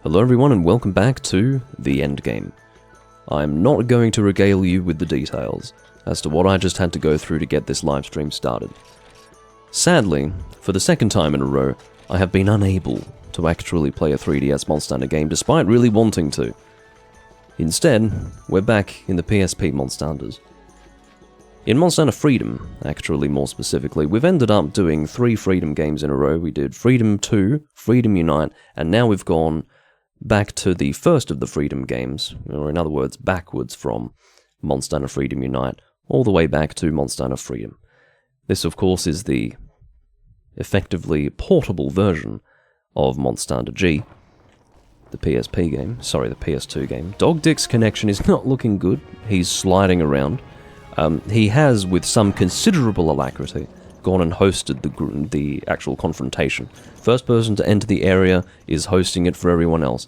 Hello everyone and welcome back to the Endgame. I'm not going to regale you with the details as to what I just had to go through to get this livestream started. Sadly, for the second time in a row, I have been unable to actually play a 3DS Monster Hunter game despite really wanting to. Instead, we're back in the PSP Monster Hunters. In Monster Hunter Freedom, actually more specifically, we've ended up doing 3 Freedom games in a row. We did Freedom 2, Freedom Unite, and now we've gone back to the first of the Freedom games, or in other words, backwards from Monster Hunter Freedom Unite, all the way back to Monster Hunter Freedom. This, of course, is the effectively portable version of Monster Hunter G, the PSP game, sorry, the PS2 game. Dog Dick's connection is not looking good. He's sliding around. He has, with some considerable alacrity, gone and hosted the actual confrontation. First person to enter the area is hosting it for everyone else.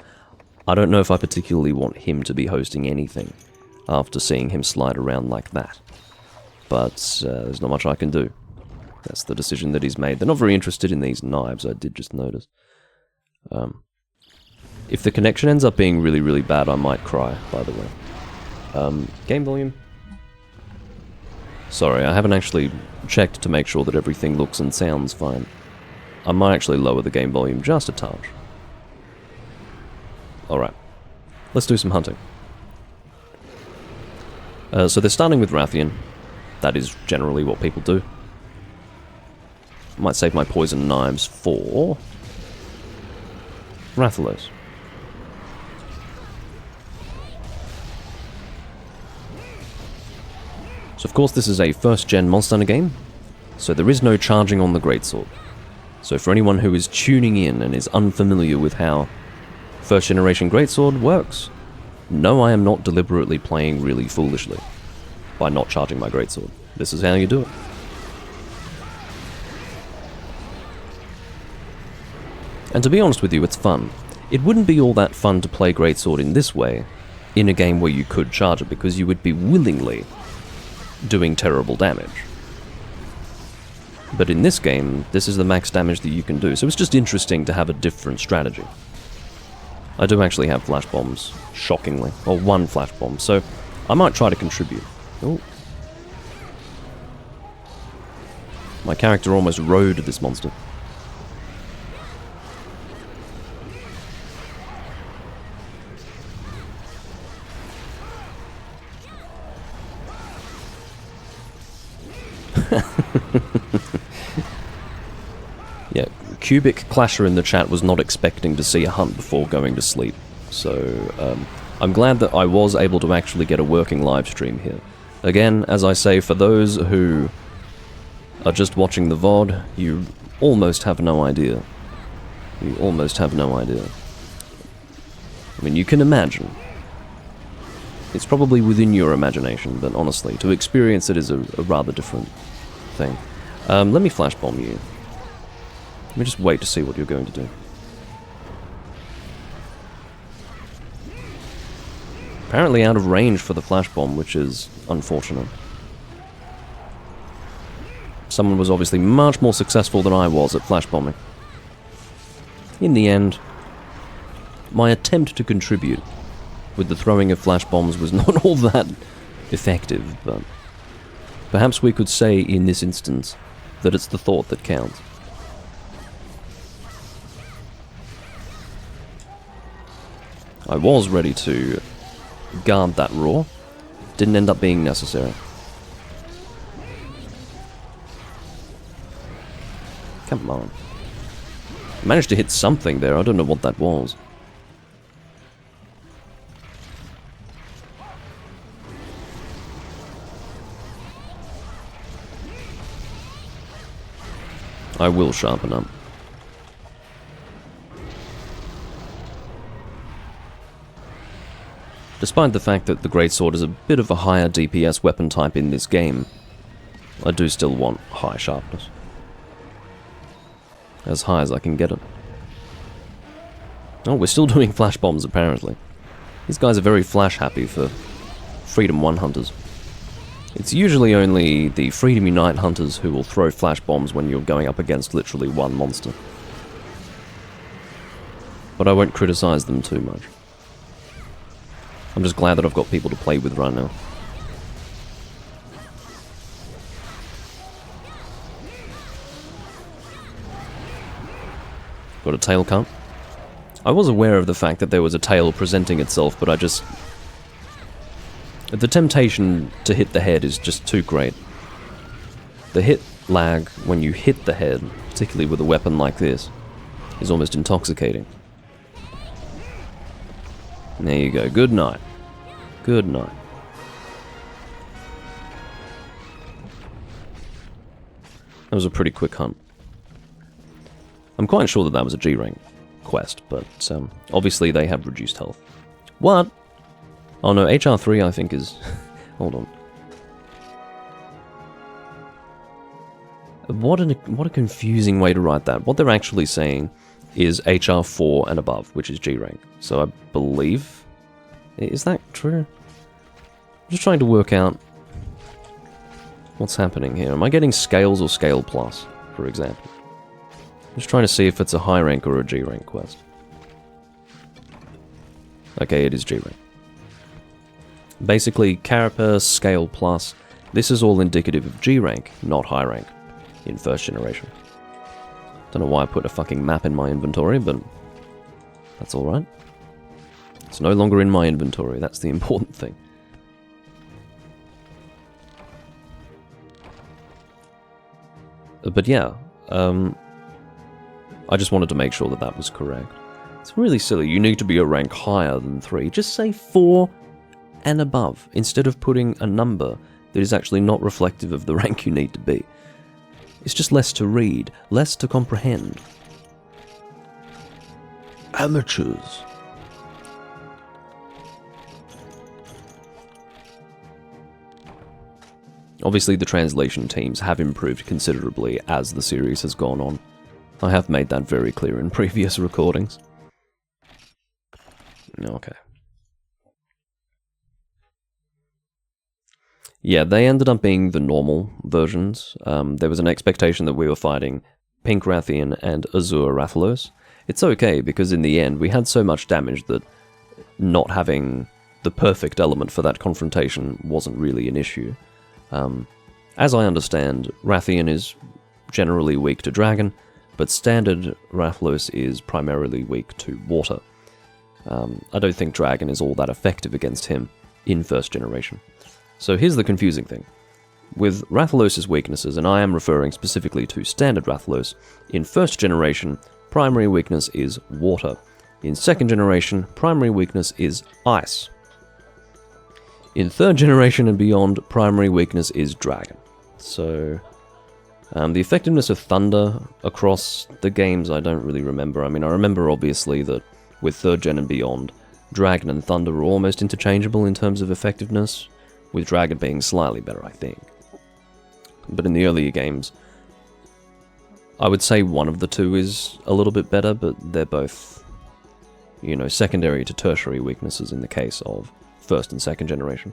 I don't know if I particularly want him to be hosting anything after seeing him slide around like that. But there's not much I can do. That's the decision that he's made. They're not very interested in these knives, I did just notice. If the connection ends up being really, really bad, I might cry, by the way. Game volume? Sorry, I haven't actually checked to make sure that everything looks and sounds fine. I might actually lower the game volume just a touch. Alright, let's do some hunting. So they're starting with Rathian. That is generally what people do. Might save my poison knives for Rathalos. So of course this is a first-gen Monster Hunter game, so there is no charging on the Greatsword. So for anyone who is tuning in and is unfamiliar with how first-generation Greatsword works, no, I am not deliberately playing really foolishly by not charging my Greatsword. This is how you do it. And to be honest with you, it's fun. It wouldn't be all that fun to play Greatsword in this way, in a game where you could charge it, because you would be willingly doing terrible damage. But in this game, this is the max damage that you can do, so it's just interesting to have a different strategy. I do actually have flash bombs, shockingly, or 1 flash bomb, so I might try to contribute. Oh. My character almost rode this monster. Yeah, Cubic Clasher in the chat was not expecting to see a hunt before going to sleep, so I'm glad that I was able to actually get a working live stream here. Again, as I say, for those who are just watching the VOD, you almost have no idea. You almost have no idea. I mean, you can imagine. It's probably within your imagination, but honestly, to experience it is a rather different thing. Let me flash bomb you. Let me just wait to see what you're going to do. Apparently out of range for the flash bomb, which is unfortunate. Someone was obviously much more successful than I was at flash bombing. In the end, my attempt to contribute with the throwing of flash bombs was not all that effective, but perhaps we could say in this instance that it's the thought that counts. I was ready to guard that roar. Didn't end up being necessary. Come on. I managed to hit something there, I don't know what that was. I will sharpen up. Despite the fact that the Greatsword is a bit of a higher DPS weapon type in this game, I do still want high sharpness. As high as I can get it. Oh, we're still doing flash bombs apparently. These guys are very flash happy for Freedom 1 hunters. It's usually only the Freedom Unite hunters who will throw flash bombs when you're going up against literally one monster. but I won't criticize them too much. I'm just glad that I've got people to play with right now. Got a tail cut. I was aware of the fact that there was a tail presenting itself, but I just... the temptation to hit the head is just too great. The hit lag when you hit the head, particularly with a weapon like this, is almost intoxicating. There you go. Good night. Good night. That was a pretty quick hunt. I'm quite sure that that was a G rank quest, but obviously they have reduced health. What? Oh no, HR3 I think is... hold on. What a confusing way to write that. What they're actually saying is HR4 and above, which is G rank. So I believe... is that true? I'm just trying to work out what's happening here. Am I getting scales or scale plus, for example? I'm just trying to see if it's a high rank or a G rank quest. Okay, it is G rank. Basically, Carapace, Scale Plus, this is all indicative of G rank, not high rank, in first generation. Don't know why I put a fucking map in my inventory, but that's alright. It's no longer in my inventory, that's the important thing. But yeah, I just wanted to make sure that that was correct. It's really silly, you need to be a rank higher than 3. Just say 4 and above, instead of putting a number that is actually not reflective of the rank you need to be. It's just less to read, less to comprehend. Amateurs. Obviously the translation teams have improved considerably as the series has gone on. I have made that very clear in previous recordings. Okay. Yeah, they ended up being the normal versions. There was an expectation that we were fighting Pink Rathian and Azure Rathalos. It's okay, because in the end we had so much damage that not having the perfect element for that confrontation wasn't really an issue. As I understand, Rathian is generally weak to dragon, but standard Rathalos is primarily weak to water. I don't think dragon is all that effective against him in first generation. So here's the confusing thing. With Rathalos' weaknesses, and I am referring specifically to standard Rathalos, in first generation, primary weakness is water. In second generation, primary weakness is ice. In third generation and beyond, primary weakness is dragon. So, the effectiveness of thunder across the games I don't really remember. I mean, I remember obviously that with third gen and beyond, dragon and thunder are almost interchangeable in terms of effectiveness, with dragon being slightly better, I think. But in the earlier games, I would say one of the two is a little bit better, but they're both, you know, secondary to tertiary weaknesses in the case of first and second generation.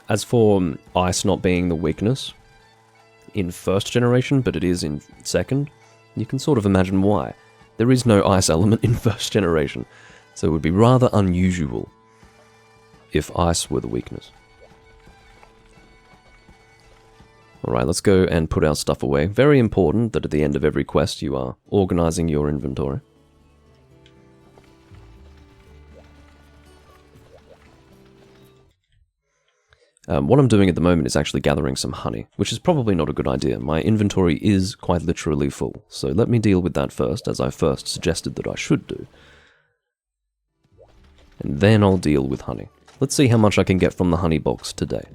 As for ice not being the weakness in first generation, but it is in second, you can sort of imagine why. There is no ice element in first generation, so it would be rather unusual if ice were the weakness. Alright, let's go and put our stuff away. Very important that at the end of every quest you are organizing your inventory. What I'm doing at the moment is actually gathering some honey, which is probably not a good idea. My inventory is quite literally full, so let me deal with that first, as I first suggested that I should do. And then I'll deal with honey. Let's see how much I can get from the honey box today.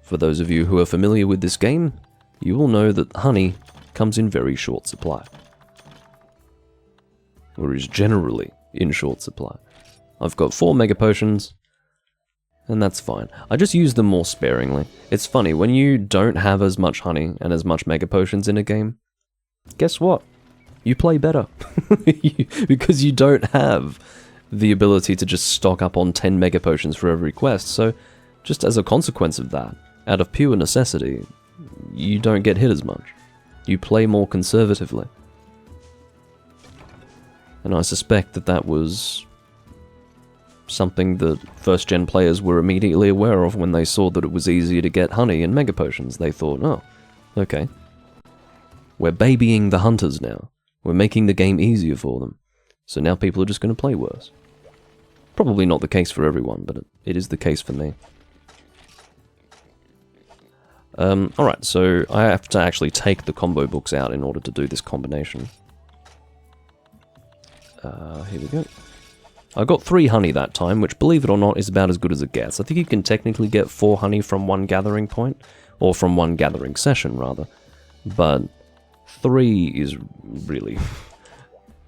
For those of you who are familiar with this game, you will know that honey comes in very short supply. Or is generally in short supply. I've got 4 mega potions, and that's fine. I just use them more sparingly. It's funny, when you don't have as much honey and as much mega potions in a game, guess what? You play better. Because you don't have the ability to just stock up on 10 mega potions for every quest, so just as a consequence of that, out of pure necessity, you don't get hit as much. You play more conservatively. And I suspect that that was something that first-gen players were immediately aware of when they saw that it was easier to get honey and mega potions. They thought, oh, okay. We're babying the hunters now. We're making the game easier for them. So now people are just going to play worse. Probably not the case for everyone, but it is the case for me. Alright, so I have to actually take the combo books out in order to do this combination. Here we go. I got 3 honey that time, which, believe it or not, is about as good as it gets. I think you can technically get 4 honey from one gathering point, or from one gathering session, rather. But 3 is really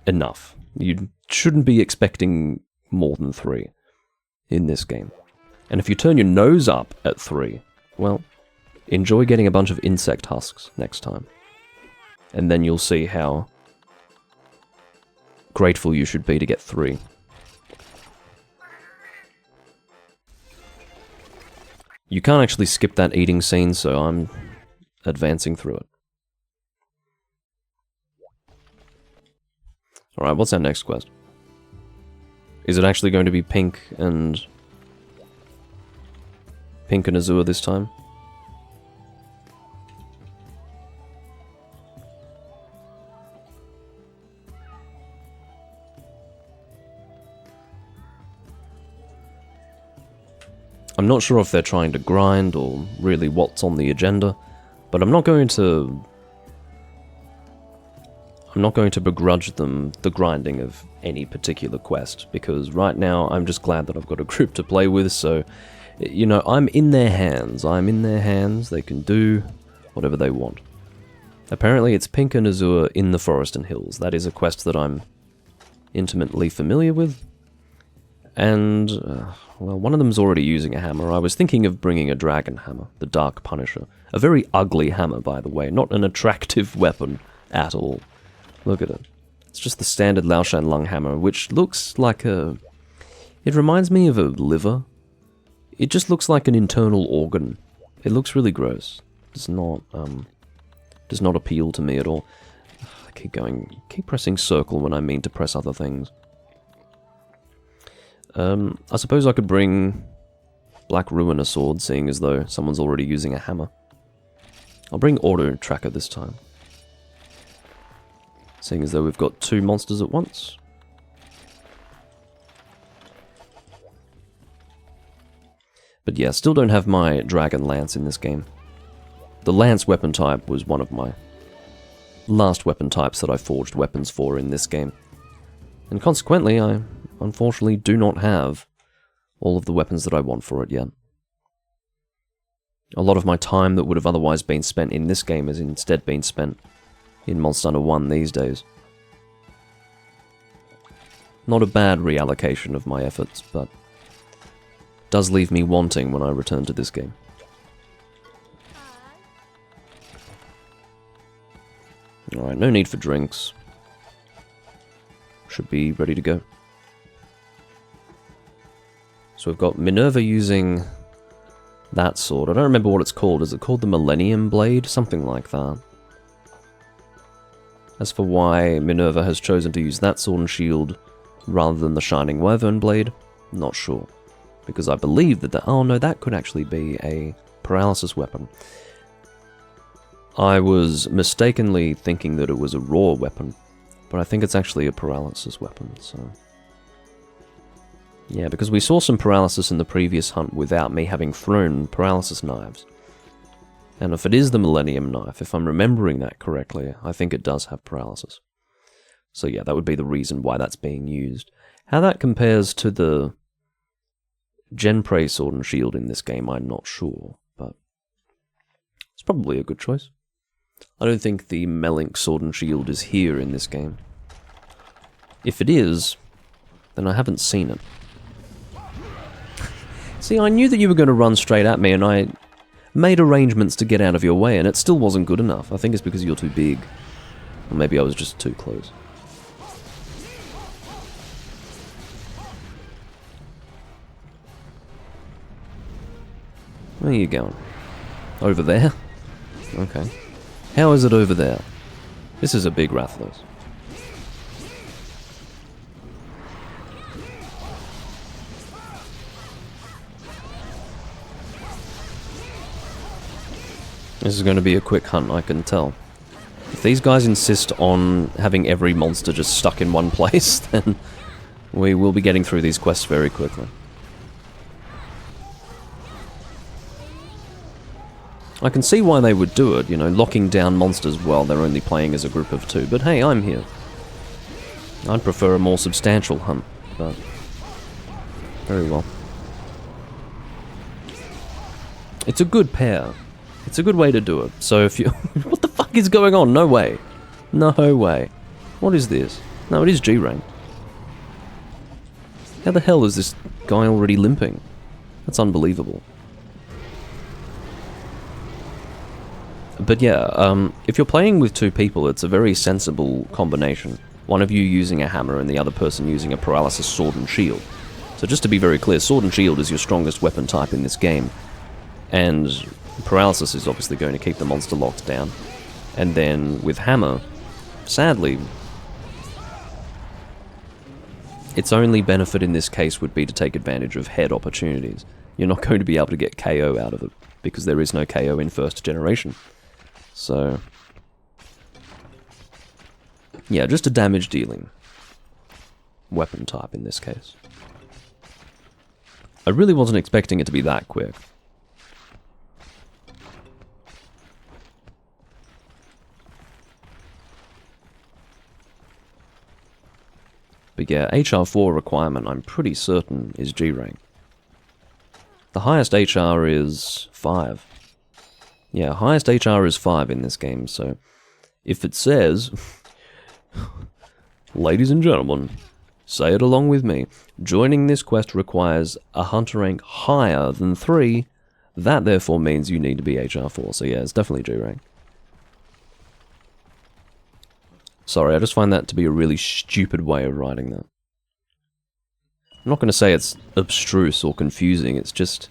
enough. You shouldn't be expecting more than 3 in this game. And if you turn your nose up at 3, well, enjoy getting a bunch of insect husks next time. And then you'll see how grateful you should be to get 3. You can't actually skip that eating scene, so I'm advancing through it. Alright, what's our next quest? Is it actually going to be Pink and Azure this time? I'm not sure if they're trying to grind or really what's on the agenda, but I'm not going to begrudge them the grinding of any particular quest, because right now I'm just glad that I've got a group to play with, so, you know, I'm in their hands. They can do whatever they want. Apparently it's Pink and Azure in the Forest and Hills. That is a quest that I'm intimately familiar with. And, well, one of them's already using a hammer. I was thinking of bringing a dragon hammer, the Dark Punisher. A very ugly hammer, by the way, not an attractive weapon at all. Look at it. It's just the standard Laoshan Lung hammer, which looks like a... It reminds me of a liver. It just looks like an internal organ. It looks really gross. Does not appeal to me at all. I keep pressing circle when I mean to press other things. I suppose I could bring Black Ruin a sword, seeing as though someone's already using a hammer. I'll bring Auto Tracker this time, seeing as though we've got 2 monsters at once. But yeah, still don't have my Dragon Lance in this game. The Lance weapon type was one of my last weapon types that I forged weapons for in this game. And consequently, I unfortunately do not have all of the weapons that I want for it yet. A lot of my time that would have otherwise been spent in this game has instead been spent in Monster Hunter 1 these days. Not a bad reallocation of my efforts, but does leave me wanting when I return to this game. Alright, no need for drinks. Should be ready to go. So we've got Minerva using that sword. I don't remember what it's called. Is it called the Millennium Blade? Something like that. As for why Minerva has chosen to use that sword and shield rather than the Shining Wyvern Blade, not sure. Because I believe that oh no, that could actually be a paralysis weapon. I was mistakenly thinking that it was a raw weapon, but I think it's actually a paralysis weapon, so... Yeah, because we saw some paralysis in the previous hunt without me having thrown paralysis knives. And if it is the Millennium Knife, if I'm remembering that correctly, I think it does have paralysis. So yeah, that would be the reason why that's being used. How that compares to the Genprey Sword and Shield in this game, I'm not sure, but it's probably a good choice. I don't think the Melink Sword and Shield is here in this game. If it is, then I haven't seen it. See, I knew that you were going to run straight at me, and I made arrangements to get out of your way, and it still wasn't good enough. I think it's because you're too big. Or maybe I was just too close. Where are you going? Over there? Okay. How is it over there? This is a big Rathalos. This is going to be a quick hunt, I can tell. If these guys insist on having every monster just stuck in one place, then we will be getting through these quests very quickly. I can see why they would do it, you know, locking down monsters while they're only playing as a group of 2, but hey, I'm here. I'd prefer a more substantial hunt, but very well. It's a good pair. It's a good way to do it. So if you... What the fuck is going on? No way. No way. What is this? No, it is G-rank. How the hell is this guy already limping? That's unbelievable. But yeah, if you're playing with 2 people, it's a very sensible combination. One of you using a hammer and the other person using a paralysis sword and shield. So just to be very clear, sword and shield is your strongest weapon type in this game. And paralysis is obviously going to keep the monster locked down. And then with hammer, sadly, its only benefit in this case would be to take advantage of head opportunities. You're not going to be able to get KO out of it, because there is no KO in first generation. So, yeah, just a damage dealing weapon type in this case. I really wasn't expecting it to be that quick. But yeah, HR4 requirement, I'm pretty certain, is G rank. The highest HR is 5. Yeah, highest HR is 5 in this game, so if it says, ladies and gentlemen, say it along with me, joining this quest requires a hunter rank higher than 3, that therefore means you need to be HR4, so yeah, it's definitely G rank. Sorry, I just find that to be a really stupid way of writing that. I'm not going to say it's abstruse or confusing, it's just...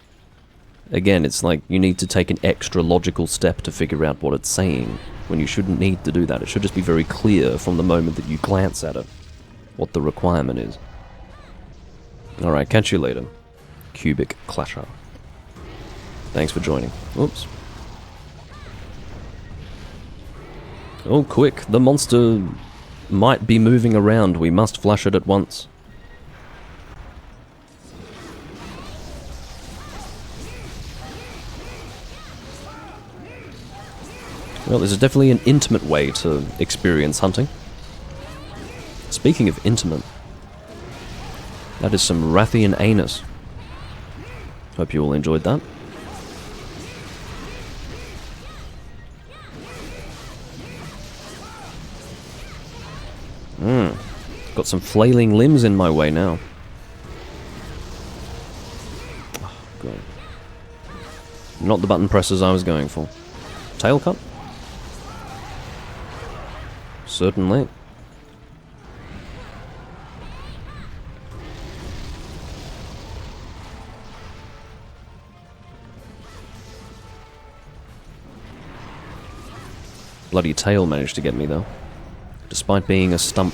Again, it's like you need to take an extra logical step to figure out what it's saying, when you shouldn't need to do that. It should just be very clear from the moment that you glance at it, what the requirement is. Alright, catch you later. Cubic Clasher. Thanks for joining. Oops. Oh, quick, the monster might be moving around. We must flash it at once. Well, this is definitely an intimate way to experience hunting. Speaking of intimate, that is some Rathian anus. Hope you all enjoyed that. Got some flailing limbs in my way now. Oh, God. Not the button presses I was going for. Tail cut? Certainly. Bloody tail managed to get me though, despite being a stump.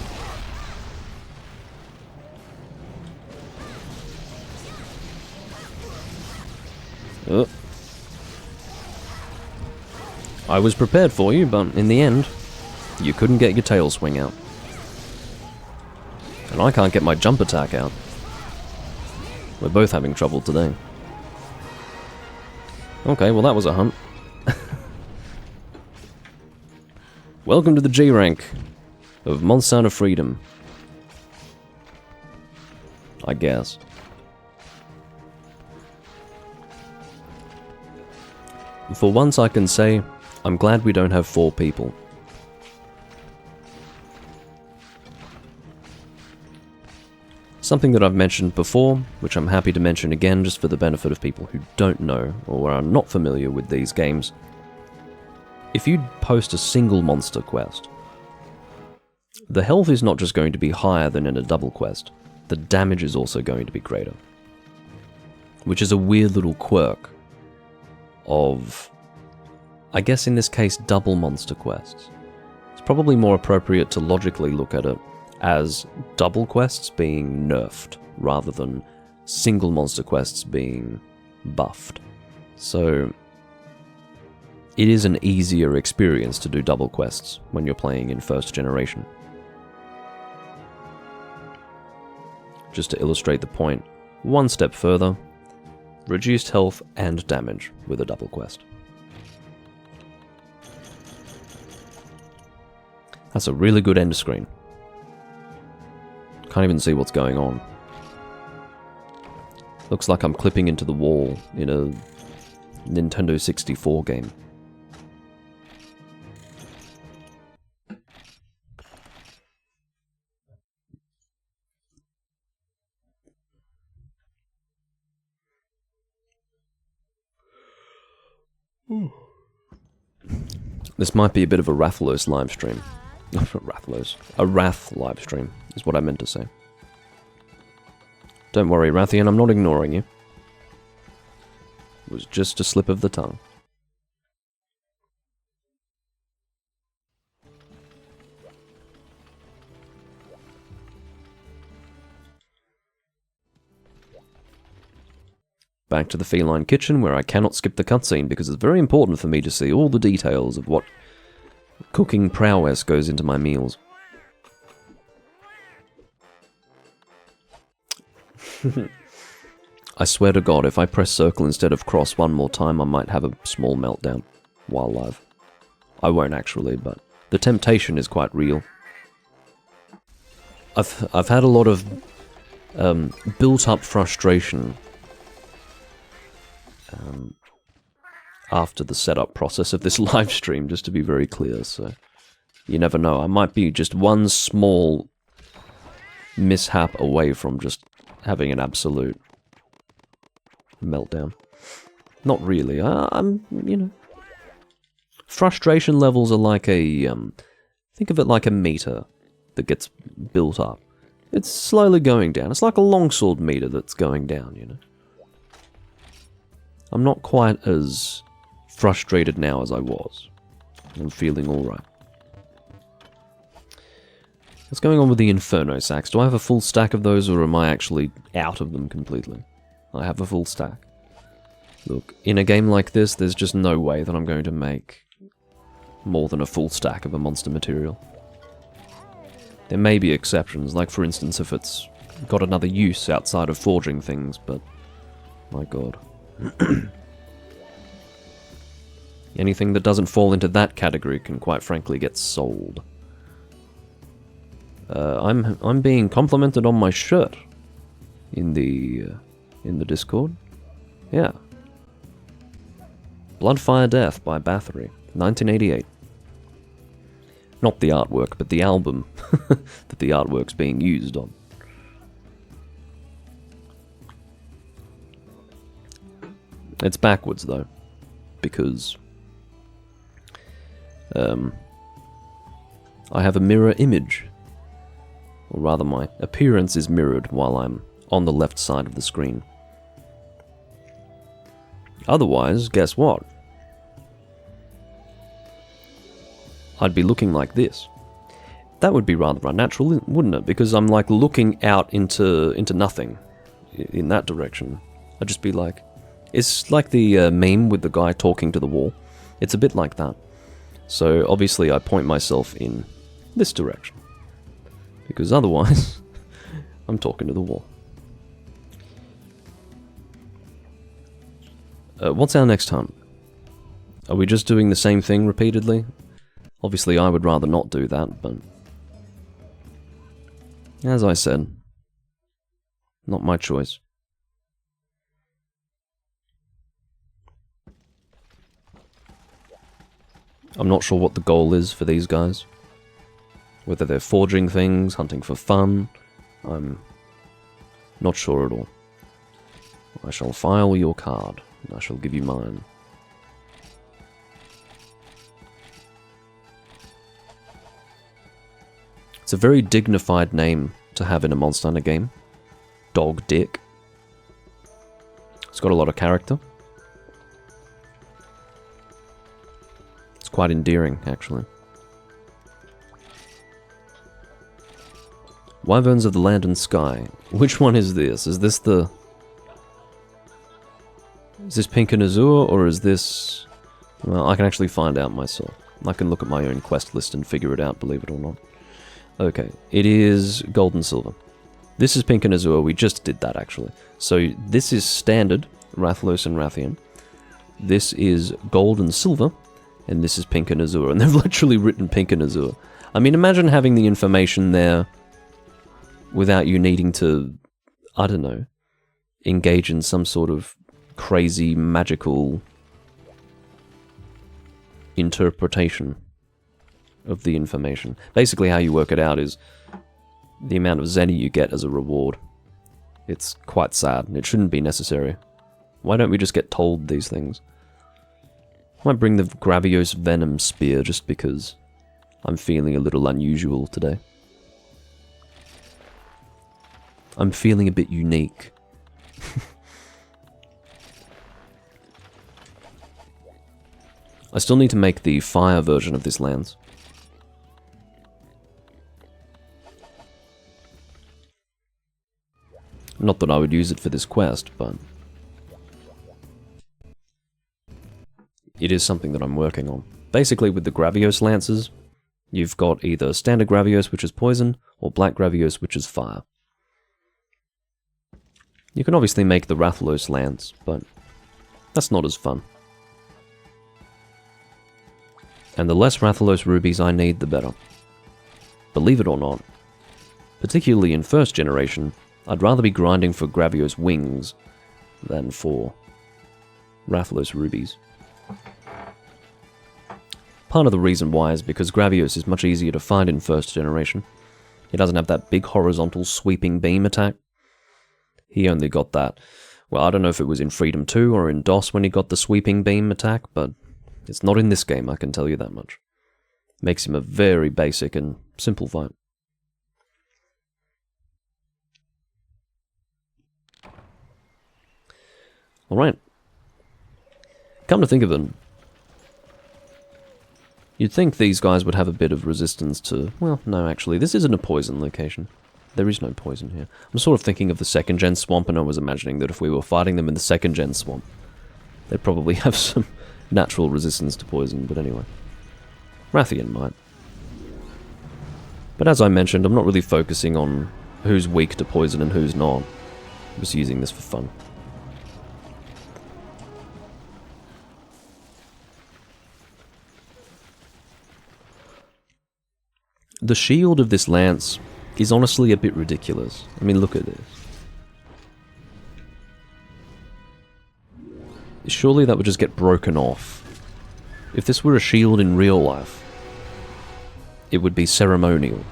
I was prepared for you, but in the end, you couldn't get your tail swing out. And I can't get my jump attack out. We're both having trouble today. Okay, well that was a hunt. Welcome to the G rank of Monsanto Freedom. I guess. For once I can say, I'm glad we don't have 4 people. Something that I've mentioned before, which I'm happy to mention again just for the benefit of people who don't know or are not familiar with these games. If you post a single monster quest, the health is not just going to be higher than in a double quest, the damage is also going to be greater. Which is a weird little quirk of I guess in this case, double monster quests. It's probably more appropriate to logically look at it as double quests being nerfed, rather than single monster quests being buffed. So, it is an easier experience to do double quests when you're playing in first generation. Just to illustrate the point, one step further, reduced health and damage with a double quest. That's a really good end screen. Can't even see what's going on. Looks like I'm clipping into the wall in a Nintendo 64 game. This might be a bit of a Rathlos live stream. Rathlos. A Rath live stream is what I meant to say. Don't worry, Rathian, I'm not ignoring you. It was just a slip of the tongue. Back to the feline kitchen, where I cannot skip the cutscene because it's very important for me to see all the details of what cooking prowess goes into my meals. I swear to God, if I press circle instead of cross one more time, I might have a small meltdown while live. I won't actually, but the temptation is quite real. I've had a lot of built-up frustration after the setup process of this live stream, just to be very clear, so you never know. I might be just one small mishap away from just having an absolute meltdown. Not really. I'm, you know... Frustration levels are like a, think of it like a meter that gets built up. It's slowly going down. It's like a longsword meter that's going down, you know. I'm not quite as frustrated now as I was. I'm feeling alright. What's going on with the Inferno sacks? Do I have a full stack of those, or am I actually out of them completely? I have a full stack. Look, in a game like this, there's just no way that I'm going to make more than a full stack of a monster material. There may be exceptions, like for instance if it's got another use outside of forging things, but my god. Anything that doesn't fall into that category can quite frankly get sold. I'm being complimented on my shirt in the Discord. Yeah. Bloodfire Death by Bathory, 1988. Not the artwork, but the album that the artwork's being used on. It's backwards though, because I have a mirror image, or rather my appearance is mirrored while I'm on the left side of the screen. Otherwise, guess what? I'd be looking like this. That would be rather unnatural, wouldn't it? Because I'm like looking out into nothing in that direction. I'd just be like... It's like the meme with the guy talking to the wall. It's a bit like that. So obviously I point myself in this direction. Because otherwise, I'm talking to the wall. What's our next hunt? Are we just doing the same thing repeatedly? Obviously I would rather not do that, but... As I said, not my choice. I'm not sure what the goal is for these guys. Whether they're forging things, hunting for fun, I'm not sure at all. I shall file your card, and I shall give you mine. It's a very dignified name to have in a Monster Hunter game. Dog Dick. It's got a lot of character. quite endearing, actually. Wyverns of the land and sky. Which one is this? Is this the... Is this pink and azure, or is this... Well, I can actually find out myself. I can look at my own quest list and figure it out, believe it or not. Okay, it is gold and silver. This is pink and azure, we just did that actually. So this is standard, Rathalos and Rathian. This is gold and silver, and this is pink and azure. And they've literally written pink and azure. I mean, imagine having the information there without you needing to, I don't know, engage in some sort of crazy magical interpretation of the information. Basically how you work it out is the amount of zenny you get as a reward. It's quite sad. It shouldn't be necessary. Why don't we just get told these things? I might bring the Gravios Venom Spear just because I'm feeling a little unusual today. I'm feeling a bit unique. I still need to make the fire version of this lance. Not that I would use it for this quest, but it is something that I'm working on. Basically, with the Gravios lances, you've got either standard Gravios, which is poison, or black Gravios, which is fire. You can obviously make the Rathalos lance, but that's not as fun. And the less Rathalos rubies I need, the better. Believe it or not, particularly in first generation, I'd rather be grinding for Gravios wings than for Rathalos rubies. Part of the reason why is because Gravios is much easier to find in first generation. He doesn't have that big horizontal sweeping beam attack. He only got that, well, I don't know if it was in Freedom 2 or in DOS when he got the sweeping beam attack, but it's not in this game, I can tell you that much. Makes him a very basic and simple fight. Alright. Come to think of it, you'd think these guys would have a bit of resistance to... Well, no, actually, this isn't a poison location. There is no poison here. I'm sort of thinking of the second gen swamp, and I was imagining that if we were fighting them in the second gen swamp, they'd probably have some natural resistance to poison, but anyway. Rathian might. But as I mentioned, I'm not really focusing on who's weak to poison and who's not. I'm just using this for fun. The shield of this lance is honestly a bit ridiculous. I mean, look at this. Surely that would just get broken off. If this were a shield in real life, it would be ceremonial.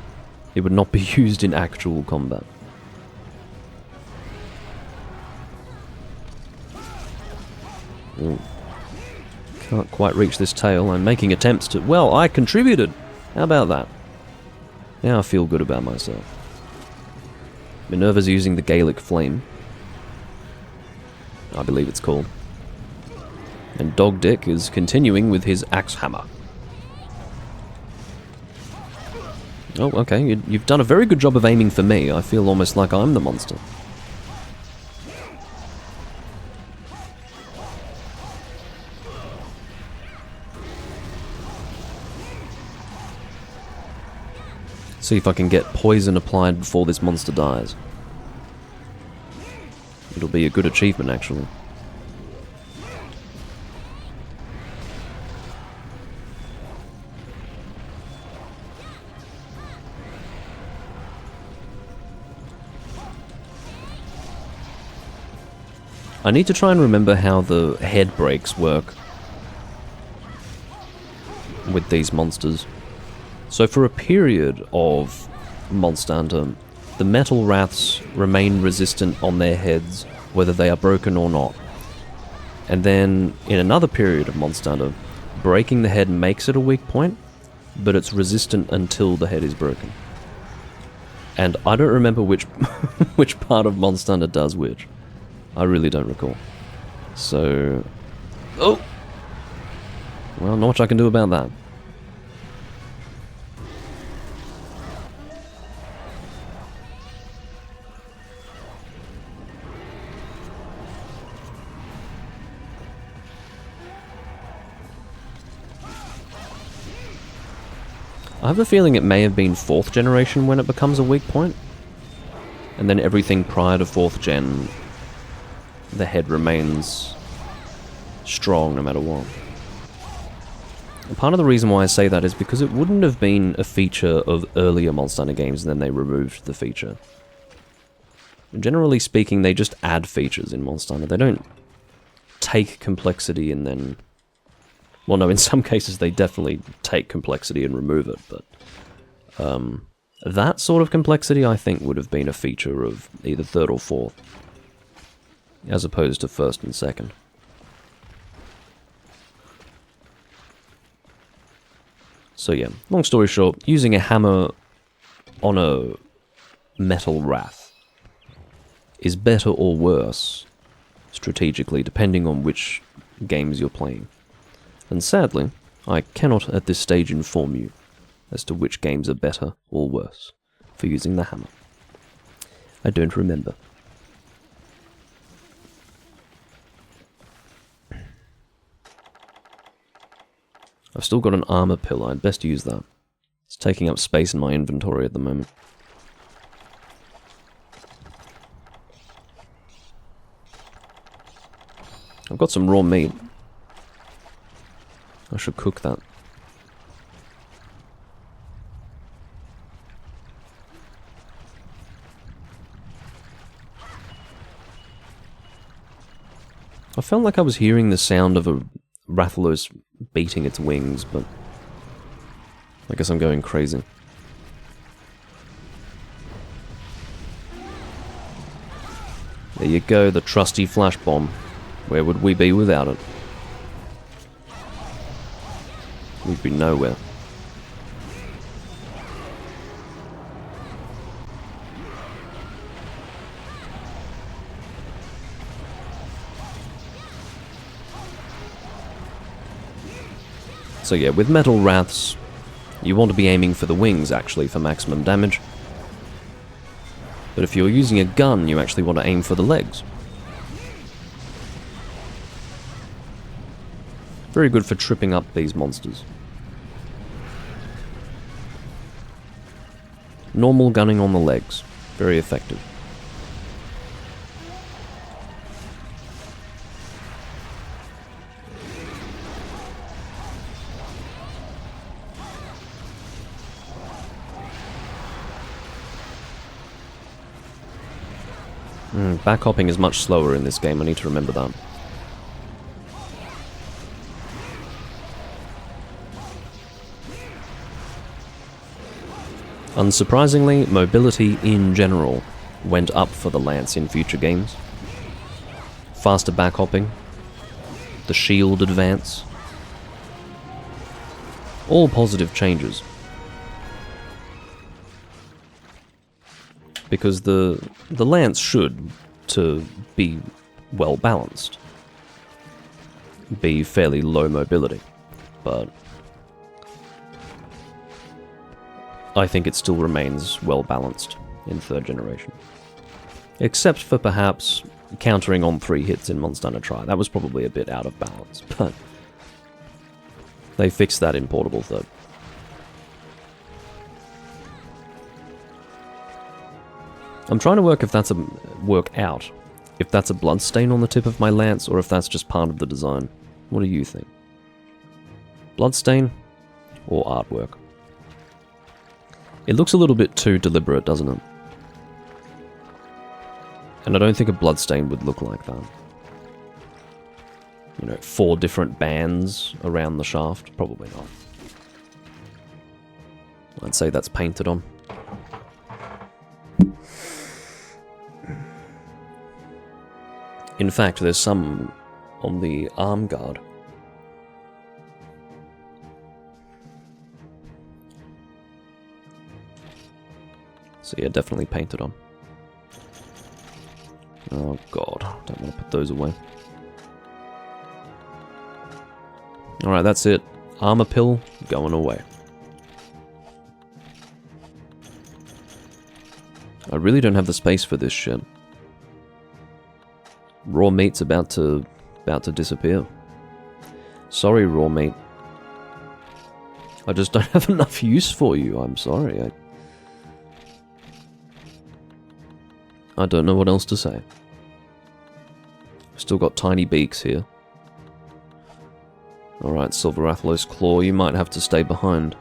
It would not be used in actual combat. Ooh. Can't quite reach this tail. I'm making attempts to... Well, I contributed! How about that? Now I feel good about myself. Minerva's using the Gaelic Flame. I believe it's called. And Dog Dick is continuing with his axe hammer. Oh, okay, you've done a very good job of aiming for me. I feel almost like I'm the monster. See if I can get poison applied before this monster dies. It'll be a good achievement, actually. I need to try and remember how the head breaks work with these monsters. So for a period of Monster Hunter, the metal raths remain resistant on their heads, whether they are broken or not. And then in another period of Monster Hunter, breaking the head makes it a weak point, but it's resistant until the head is broken. And I don't remember which which part of Monster Hunter does which. I really don't recall. So... Oh! Well, not much I can do about that. I have a feeling it may have been 4th generation when it becomes a weak point. And then everything prior to 4th gen, the head remains strong no matter what. And part of the reason why I say that is because it wouldn't have been a feature of earlier Monster Hunter games, and then they removed the feature. Generally speaking, they just add features in Monster Hunter. They don't take complexity and then... Well, no, in some cases they definitely take complexity and remove it, but... that sort of complexity, I think, would have been a feature of either 3rd or 4th, as opposed to 1st and 2nd. So yeah, long story short, using a hammer on a metal rath is better or worse, strategically, depending on which games you're playing. And sadly, I cannot at this stage inform you as to which games are better or worse for using the hammer. I don't remember. I've still got an armor pill, I'd best use that. It's taking up space in my inventory at the moment. I've got some raw meat. I should cook that. I felt like I was hearing the sound of a Rathalos beating its wings, but I guess I'm going crazy. There you go, the trusty flash bomb. Where would we be without it? We'd be nowhere. So yeah, with metal raths, you want to be aiming for the wings, actually, for maximum damage. But if you're using a gun, you actually want to aim for the legs. Very good for tripping up these monsters. Normal gunning on the legs. Very effective. Backhopping is much slower in this game, I need to remember that. Unsurprisingly, mobility in general went up for the Lance in future games. Faster backhopping, the shield advance, all positive changes. Because the Lance should, to be well balanced, be fairly low mobility, but I think it still remains well balanced in 3rd generation. Except for perhaps countering on 3 hits in Monster Hunter Tri. That was probably a bit out of balance, but they fixed that in Portable 3rd. I'm trying to work out if that's a bloodstain on the tip of my lance, or if that's just part of the design. What do you think? Bloodstain or artwork? It looks a little bit too deliberate, doesn't it? And I don't think a bloodstain would look like that. You know, 4 different bands around the shaft? Probably not. I'd say that's painted on. In fact, there's some on the arm guard. So yeah, definitely painted on. Oh god, don't want to put those away. Alright, that's it. Armor pill going away. I really don't have the space for this shit. Raw meat's about to disappear. Sorry, raw meat. I just don't have enough use for you. I'm sorry. I don't know what else to say. Still got tiny beaks here. Alright, Silver Rathalos Claw, you might have to stay behind.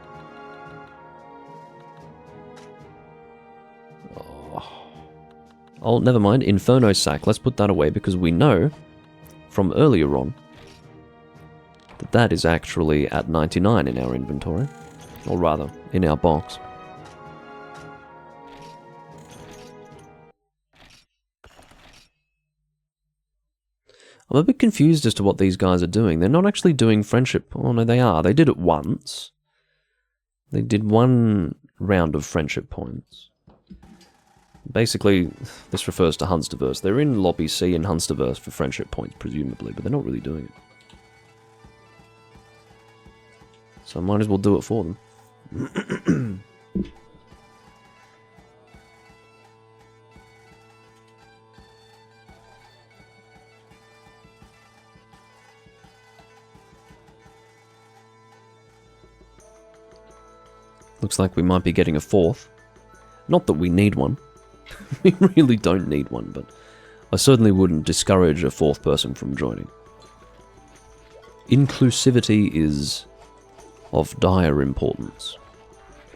Oh, never mind. Inferno Sack. Let's put that away because we know from earlier on that that is actually at 99 in our inventory. Or rather, in our box. I'm a bit confused as to what these guys are doing. They're not actually doing friendship. Oh no, they are. They did it once. They did one round of friendship points. Basically, this refers to Hunsterverse. They're in Lobby C in Hunsterverse for friendship points, presumably, but they're not really doing it. So I might as well do it for them. Looks like we might be getting a fourth. Not that we need one. We really don't need one, but I certainly wouldn't discourage a fourth person from joining. Inclusivity is of dire importance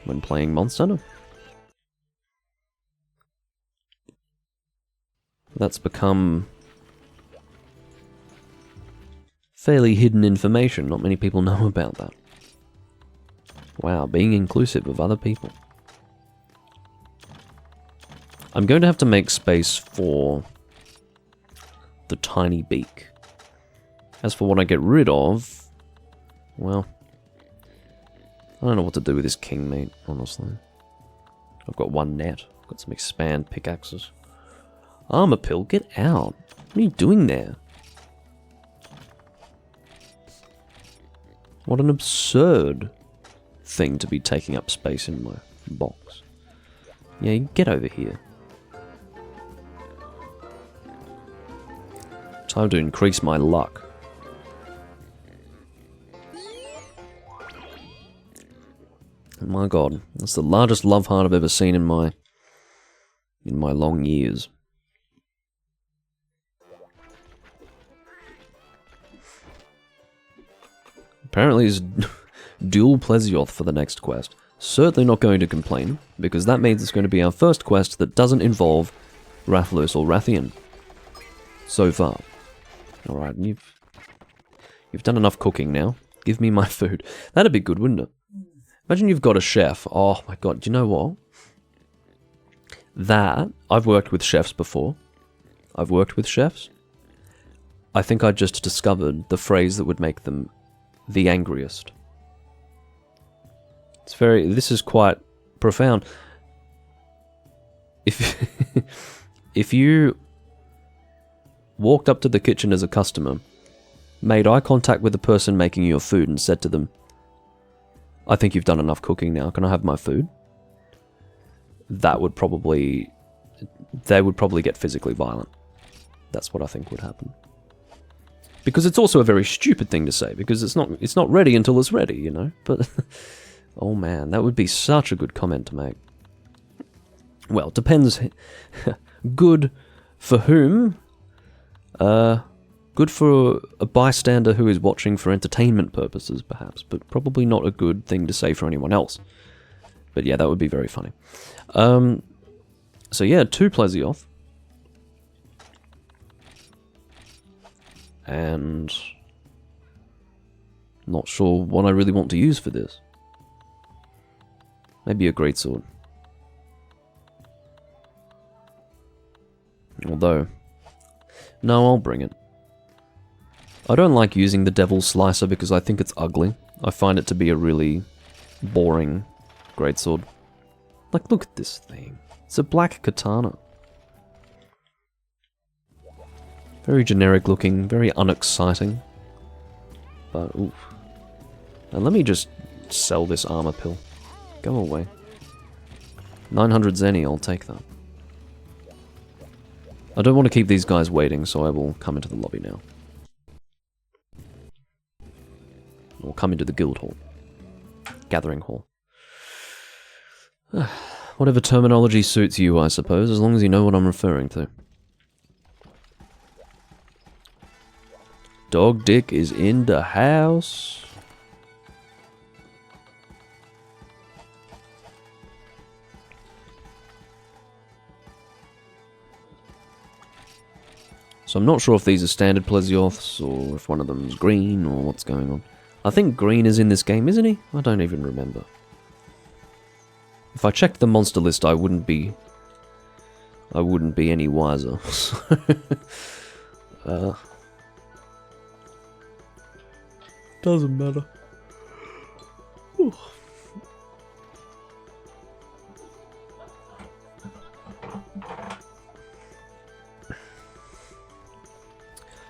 when playing Monster Hunter. That's become fairly hidden information. Not many people know about that. Wow, being inclusive of other people. I'm going to have to make space for the tiny beak. As for what I get rid of, well, I don't know what to do with this king meat, honestly. I've got one net. I've got some expand pickaxes. Armor pill, get out. What are you doing there? What an absurd thing to be taking up space in my box. Yeah, get over here. Time to increase my luck. My god, that's the largest love heart I've ever seen in my long years. Apparently it's dual pleasioth for the next quest. Certainly not going to complain, because that means it's going to be our first quest that doesn't involve Rathalos or Rathian. So far. Alright, you've done enough cooking now. Give me my food. That'd be good, wouldn't it? Imagine you've got a chef. Oh my god, do you know what? I've worked with chefs before. I've worked with chefs. I think I just discovered the phrase that would make them the angriest. This is quite profound. If you walked up to the kitchen as a customer, made eye contact with the person making your food and said to them, I think you've done enough cooking now, can I have my food? They would probably get physically violent. That's what I think would happen. Because it's also a very stupid thing to say, because it's not ready until it's ready, you know? But oh man, that would be such a good comment to make. Well, depends. Good for whom? Good for a bystander who is watching for entertainment purposes, perhaps, but probably not a good thing to say for anyone else. But yeah, that would be very funny. So yeah, 2 pleasioth. And not sure what I really want to use for this. Maybe a greatsword. Although, no, I'll bring it. I don't like using the Devil's Slicer because I think it's ugly. I find it to be a really boring greatsword. Like, look at this thing. It's a black katana. Very generic looking, very unexciting. But, oof. And let me just sell this armor pill. Go away. 900 zenny, I'll take that. I don't want to keep these guys waiting, so I will come into the lobby now. Or come into the guild hall. Gathering hall. Whatever terminology suits you, I suppose, as long as you know what I'm referring to. Dog Dick is in the house. So I'm not sure if these are standard plesioths, or if one of them's green, or what's going on. I think green is in this game, isn't he? I don't even remember. If I checked the monster list, I wouldn't be any wiser. Doesn't matter. Whew.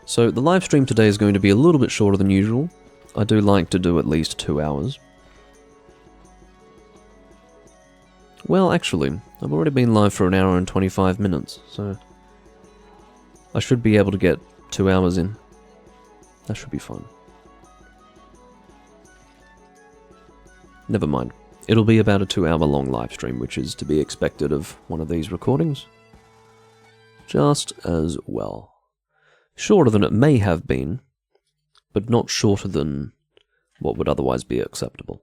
So the live stream today is going to be a little bit shorter than usual. I do like to do at least 2 hours. Well, actually, I've already been live for 1 hour and 25 minutes, so I should be able to get 2 hours in. That should be fine. Never mind. It'll be about a 2-hour long live stream, which is to be expected of one of these recordings. Just as well. Shorter than it may have been, but not shorter than what would otherwise be acceptable.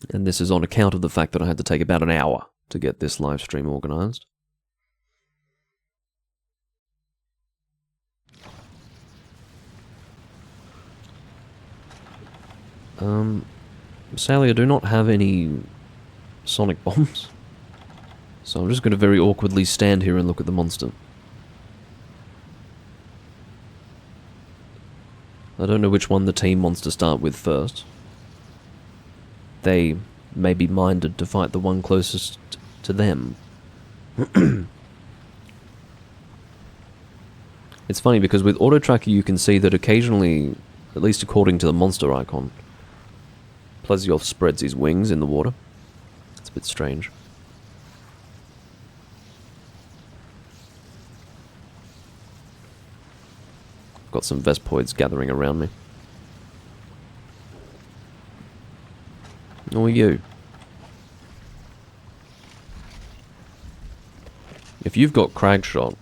And this is on account of the fact that I had to take about an hour to get this live stream organised. Sadly, I do not have any sonic bombs, so I'm just going to very awkwardly stand here and look at the monster. I don't know which one the team wants to start with first. They may be minded to fight the one closest to them. It's funny because with Auto Tracker you can see that occasionally, at least according to the monster icon, Plesioth spreads his wings in the water. It's a bit strange. Got some Vespoids gathering around me. Or you. If you've got Crag Shot,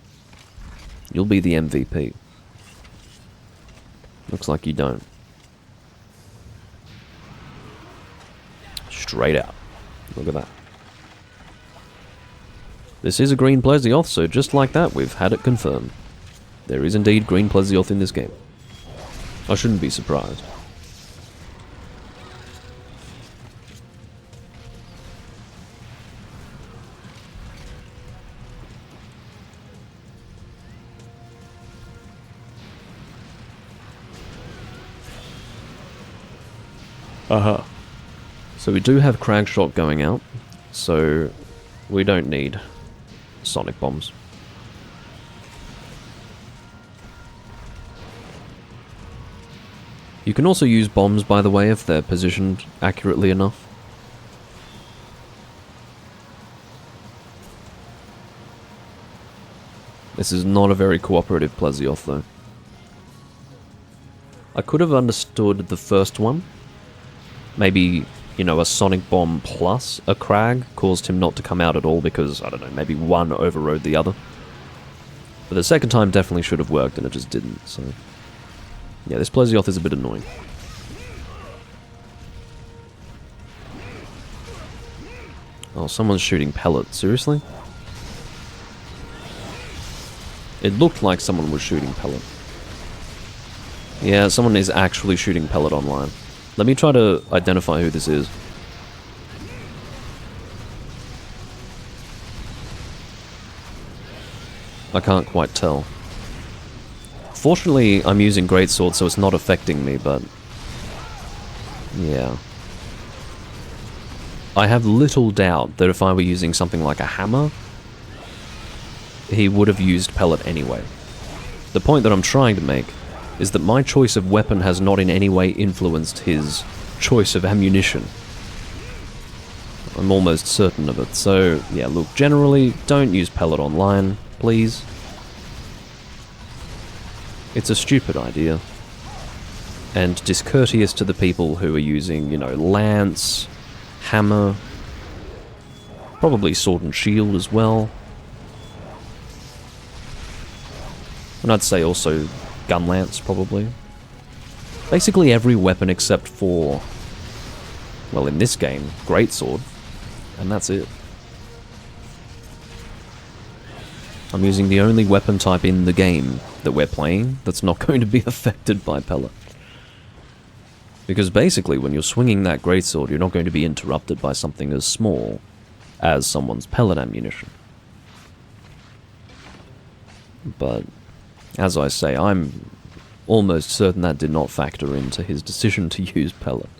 you'll be the MVP. Looks like you don't. Straight out. Look at that. This is a green Plesioth, so just like that, we've had it confirmed. There is indeed green Plesioth in this game. I shouldn't be surprised. So we do have Crag Shot going out, so we don't need Sonic Bombs. You can also use bombs, by the way, if they're positioned accurately enough. This is not a very cooperative Plesioth, though. I could have understood the first one. Maybe, you know, a Sonic Bomb plus a Crag caused him not to come out at all because, I don't know, maybe one overrode the other. But the second time definitely should have worked and it just didn't, so... yeah, this Plesioth is a bit annoying. Oh, someone's shooting pellet. Seriously? It looked like someone was shooting pellet. Yeah, someone is actually shooting pellet online. Let me try to identify who this is. I can't quite tell. Fortunately, I'm using Greatsword, so it's not affecting me, but... yeah. I have little doubt that if I were using something like a hammer, he would have used pellet anyway. The point that I'm trying to make is that my choice of weapon has not in any way influenced his choice of ammunition. I'm almost certain of it. So, yeah, look, generally, don't use pellet online, please. It's a stupid idea. And discourteous to the people who are using, you know, lance, hammer, probably sword and shield as well. And I'd say also gun lance, probably. Basically every weapon except for, well, in this game, greatsword. And that's it. I'm using the only weapon type in the game that we're playing that's not going to be affected by pellet. Because basically, when you're swinging that greatsword, you're not going to be interrupted by something as small as someone's pellet ammunition. But, as I say, I'm almost certain that did not factor into his decision to use pellet.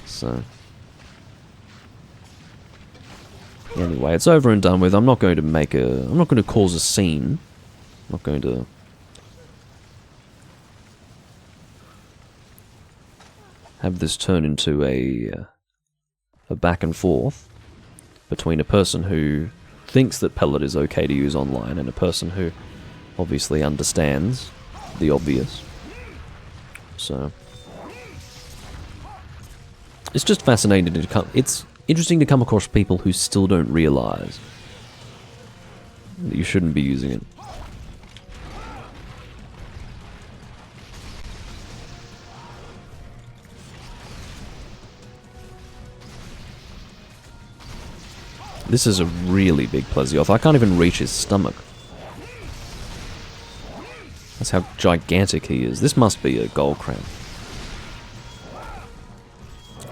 So... anyway, it's over and done with. I'm not going to cause a scene. I'm not going to... have this turn into a back and forth between a person who thinks that pellet is okay to use online and a person who obviously understands the obvious. So... it's just fascinating to come... it's interesting to come across people who still don't realize that you shouldn't be using it. This is a really big pleasioth. I can't even reach his stomach. That's how gigantic he is. This must be a gold crown.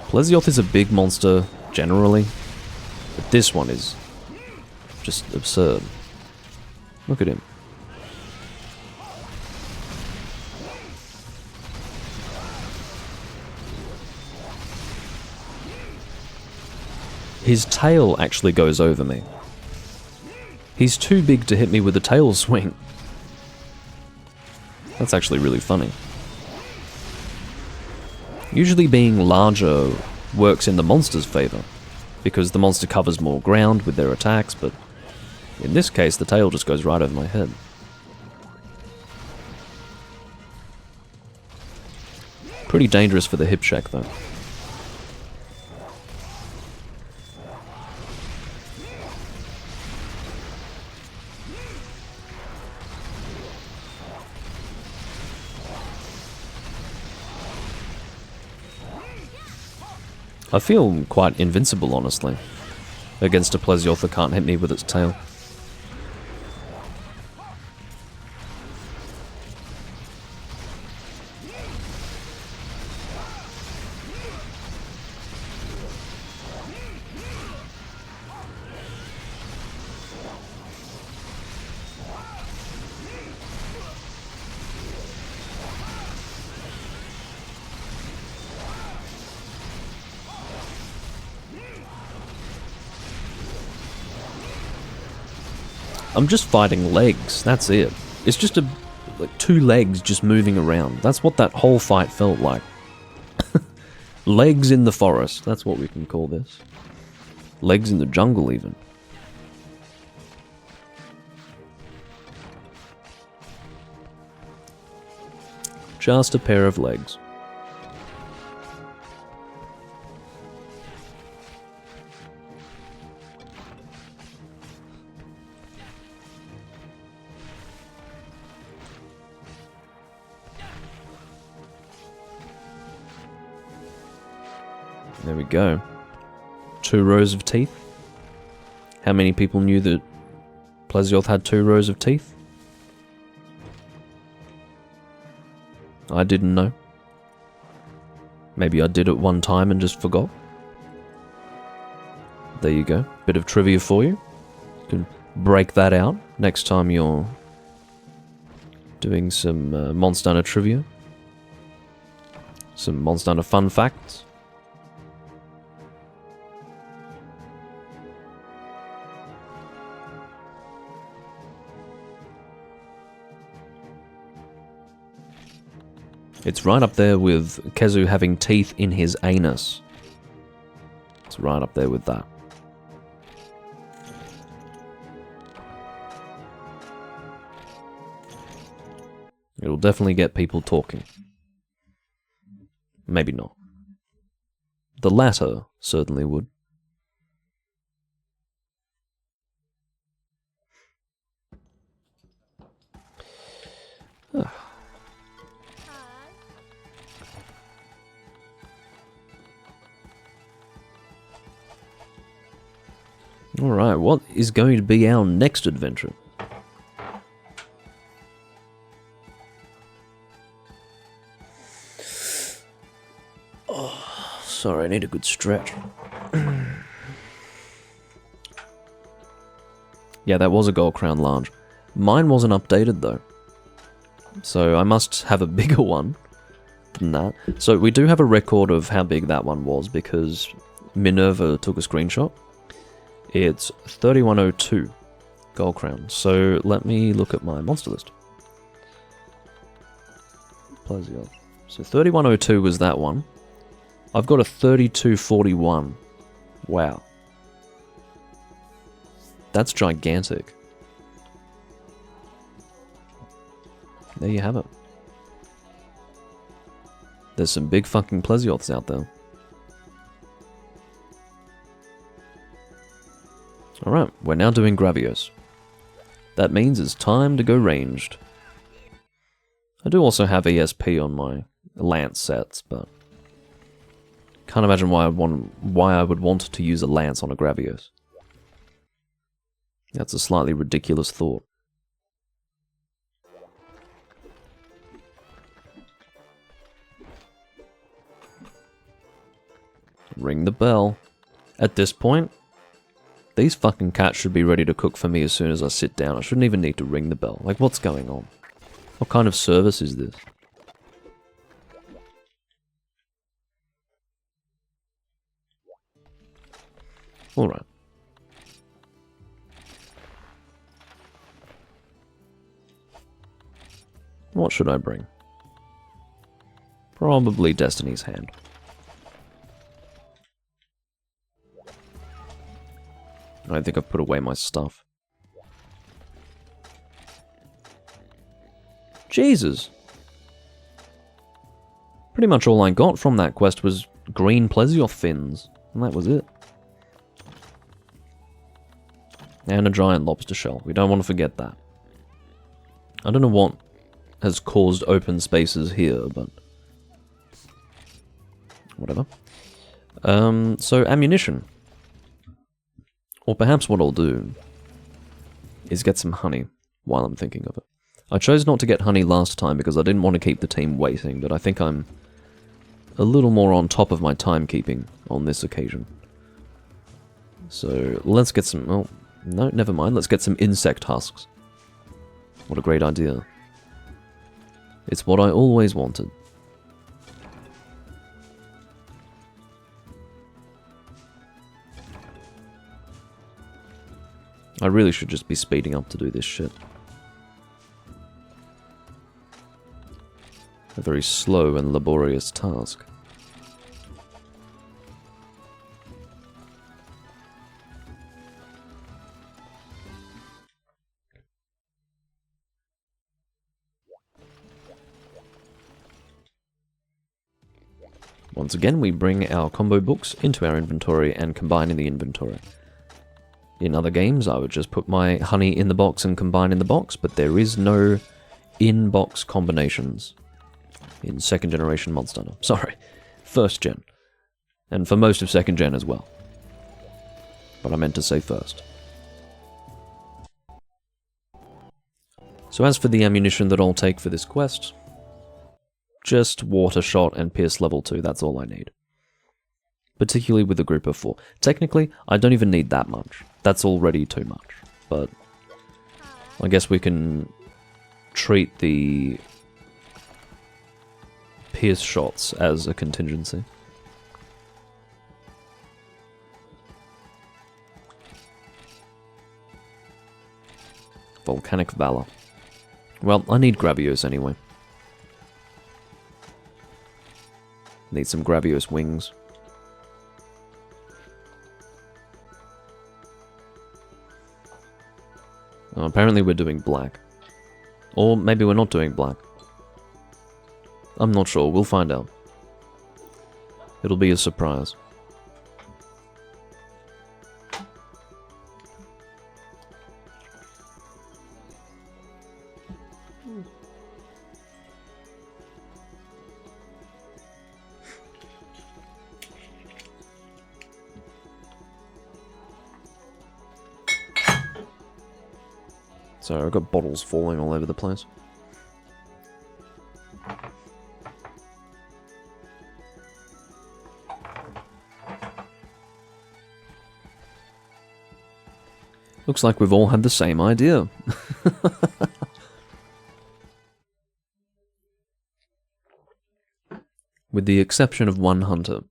Pleasioth is a big monster, generally. But this one is just absurd. Look at him. His tail actually goes over me. He's too big to hit me with a tail swing. That's actually really funny. Usually being larger works in the monster's favor, because the monster covers more ground with their attacks, but in this case the tail just goes right over my head. Pretty dangerous for the hip check though. I feel quite invincible, honestly, against a pleasioth that can't hit me with its tail. I'm just fighting legs, that's it. It's just like two legs just moving around. That's what that whole fight felt like. Legs in the forest, that's what we can call this. Legs in the jungle, even. Just a pair of legs. There we go. 2 rows of teeth. How many people knew that pleasioth had 2 rows of teeth? I didn't know. Maybe I did at one time and just forgot. There you go. Bit of trivia for you. You can break that out next time you're doing some Monster Hunter trivia. Some Monster Hunter fun facts. It's right up there with Kezu having teeth in his anus. It's right up there with that. It'll definitely get people talking. Maybe not. The latter certainly would. Alright, what is going to be our next adventure? Oh, sorry, I need a good stretch. Yeah, that was a gold crown large. Mine wasn't updated though. So I must have a bigger one than that. So we do have a record of how big that one was because Minerva took a screenshot. It's 3102 gold crown. So let me look at my monster list. Pleasioth. So 3102 was that one. I've got a 3241. Wow. That's gigantic. There you have it. There's some big fucking plesioths out there. Alright, we're now doing gravios. That means it's time to go ranged. I do also have ESP on my lance sets, but can't imagine why I would want to use a lance on a gravios. That's a slightly ridiculous thought. Ring the bell. At this point, these fucking cats should be ready to cook for me as soon as I sit down. I shouldn't even need to ring the bell. Like, what's going on? What kind of service is this? Alright. What should I bring? Probably Destiny's Hand. I think I've put away my stuff. Jesus! Pretty much all I got from that quest was green plesioth fins, and that was it. And a giant lobster shell. We don't want to forget that. I don't know what has caused open spaces here, but whatever. So ammunition. Or perhaps what I'll do is get some honey while I'm thinking of it. I chose not to get honey last time because I didn't want to keep the team waiting, but I think I'm a little more on top of my timekeeping on this occasion. So let's get some... Oh, no, never mind. Let's get some insect husks. What a great idea. It's what I always wanted. I really should just be speeding up to do this shit. A very slow and laborious task. Once again, we bring our combo books into our inventory and combine in the inventory. In other games, I would just put my honey in the box and combine in the box, but there is no in-box combinations in 2nd generation Monster Hunter. Sorry, 1st gen. And for most of 2nd gen as well. But I meant to say 1st. So as for the ammunition that I'll take for this quest, just water shot and pierce level 2, that's all I need. Particularly with a group of 4. Technically, I don't even need that much. That's already too much. But I guess we can treat the pierce shots as a contingency. Volcanic valor. Well, I need gravios anyway. Need some gravios wings. Oh, apparently we're doing black. Or maybe we're not doing black. I'm not sure, we'll find out. It'll be a surprise. Sorry, I've got bottles falling all over the place. Looks like we've all had the same idea. With the exception of one hunter.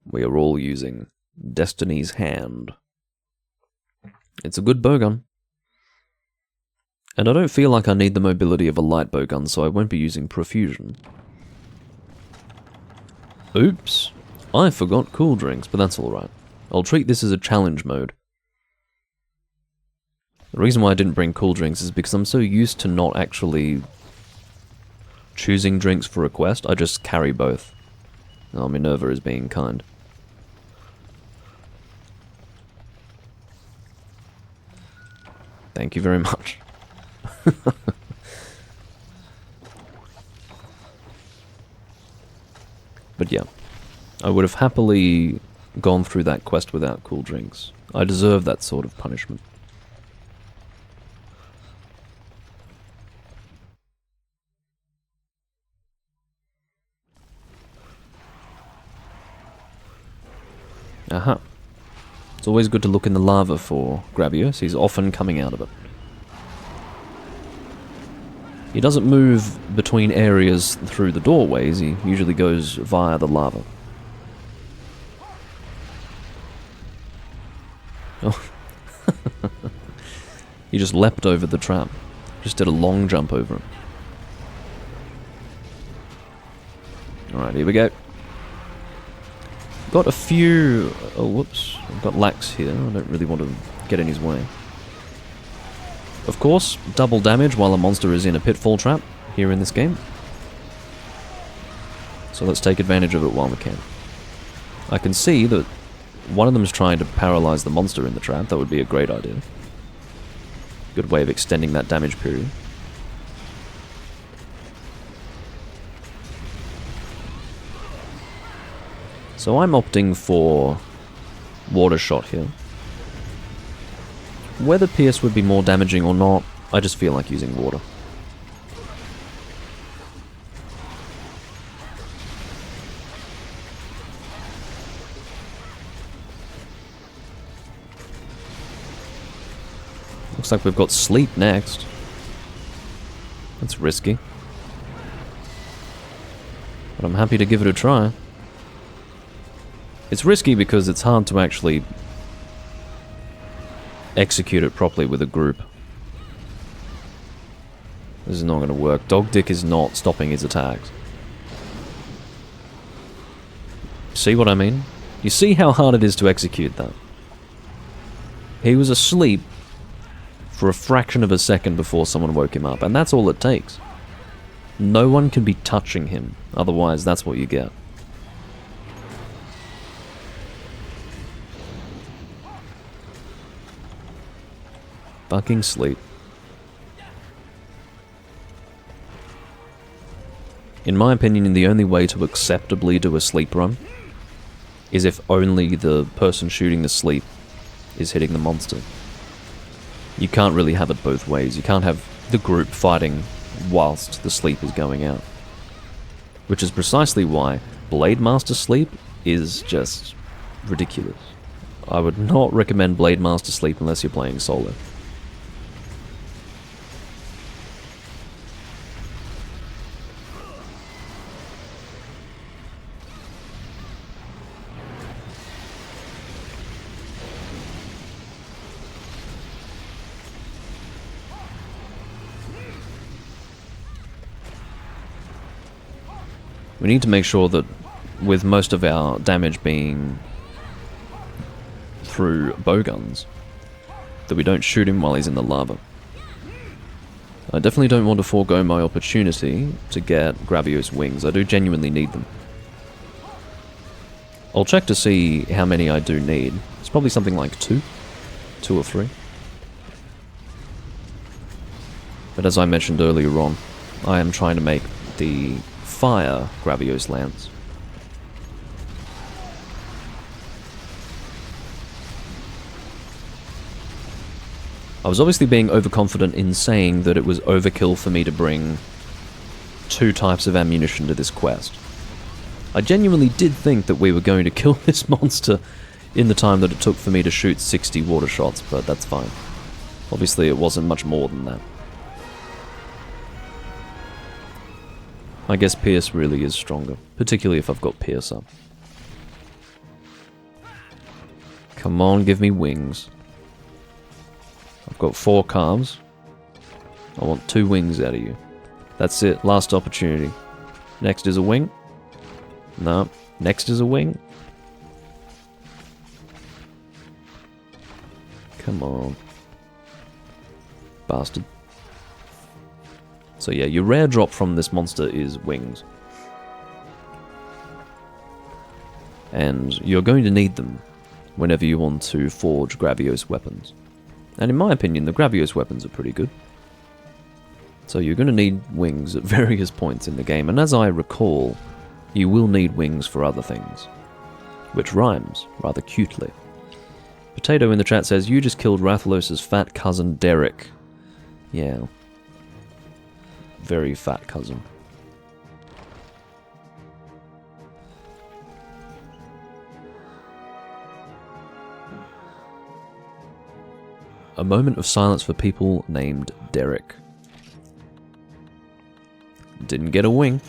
We are all using Destiny's Hand. It's a good bowgun. And I don't feel like I need the mobility of a light bowgun, so I won't be using profusion. Oops. I forgot cool drinks, but that's alright. I'll treat this as a challenge mode. The reason why I didn't bring cool drinks is because I'm so used to not actually choosing drinks for a quest, I just carry both. Oh, Minerva is being kind. Thank you very much. But yeah, I would have happily gone through that quest without cool drinks. I deserve that sort of punishment. Aha. It's always good to look in the lava for Gravios. He's often coming out of it. He doesn't move between areas through the doorways. He usually goes via the lava. Oh. He just leapt over the trap. Just did a long jump over it. Alright, here we go. Got a few... Oh, whoops. I've got Lax here. I don't really want to get in his way. Of course, double damage while a monster is in a pitfall trap here in this game. So let's take advantage of it while we can. I can see that one of them is trying to paralyze the monster in the trap. That would be a great idea. Good way of extending that damage period. So I'm opting for Water Shot here. Whether Pierce would be more damaging or not, I just feel like using water. Looks like we've got Sleep next. That's risky. But I'm happy to give it a try. It's risky because it's hard to actually execute it properly with a group. This is not going to work. Dog Dick is not stopping his attacks. See what I mean? You see how hard it is to execute that? He was asleep for a fraction of a second before someone woke him up, and that's all it takes. No one can be touching him, otherwise that's what you get. Fucking sleep. In my opinion, the only way to acceptably do a sleep run is if only the person shooting the sleep is hitting the monster. You can't really have it both ways. You can't have the group fighting whilst the sleep is going out. Which is precisely why Blade Master Sleep is just ridiculous. I would not recommend Blade Master Sleep unless you're playing solo. We need to make sure that with most of our damage being through bowguns, that we don't shoot him while he's in the lava. I definitely don't want to forego my opportunity to get Gravios wings. I do genuinely need them. I'll check to see how many I do need. It's probably something like 2 or 3. But as I mentioned earlier on, I am trying to make the fire Gravios lance. I was obviously being overconfident in saying that it was overkill for me to bring 2 types of ammunition to this quest. I genuinely did think that we were going to kill this monster in the time that it took for me to shoot 60 water shots, but that's fine. Obviously it wasn't much more than that. I guess Pierce really is stronger, particularly if I've got Pierce up. Come on, give me wings. I've got 4 calves. I want 2 wings out of you. That's it, last opportunity. Next is a wing. No, next is a wing. Come on. Bastard. So yeah, your rare drop from this monster is wings. And you're going to need them whenever you want to forge Gravios weapons. And in my opinion, the Gravios weapons are pretty good. So you're going to need wings at various points in the game, and as I recall, you will need wings for other things. Which rhymes rather cutely. Potato in the chat says, you just killed Rathalos's fat cousin Derek. Yeah. Very fat cousin. A moment of silence for people named Derek. Didn't get a wing.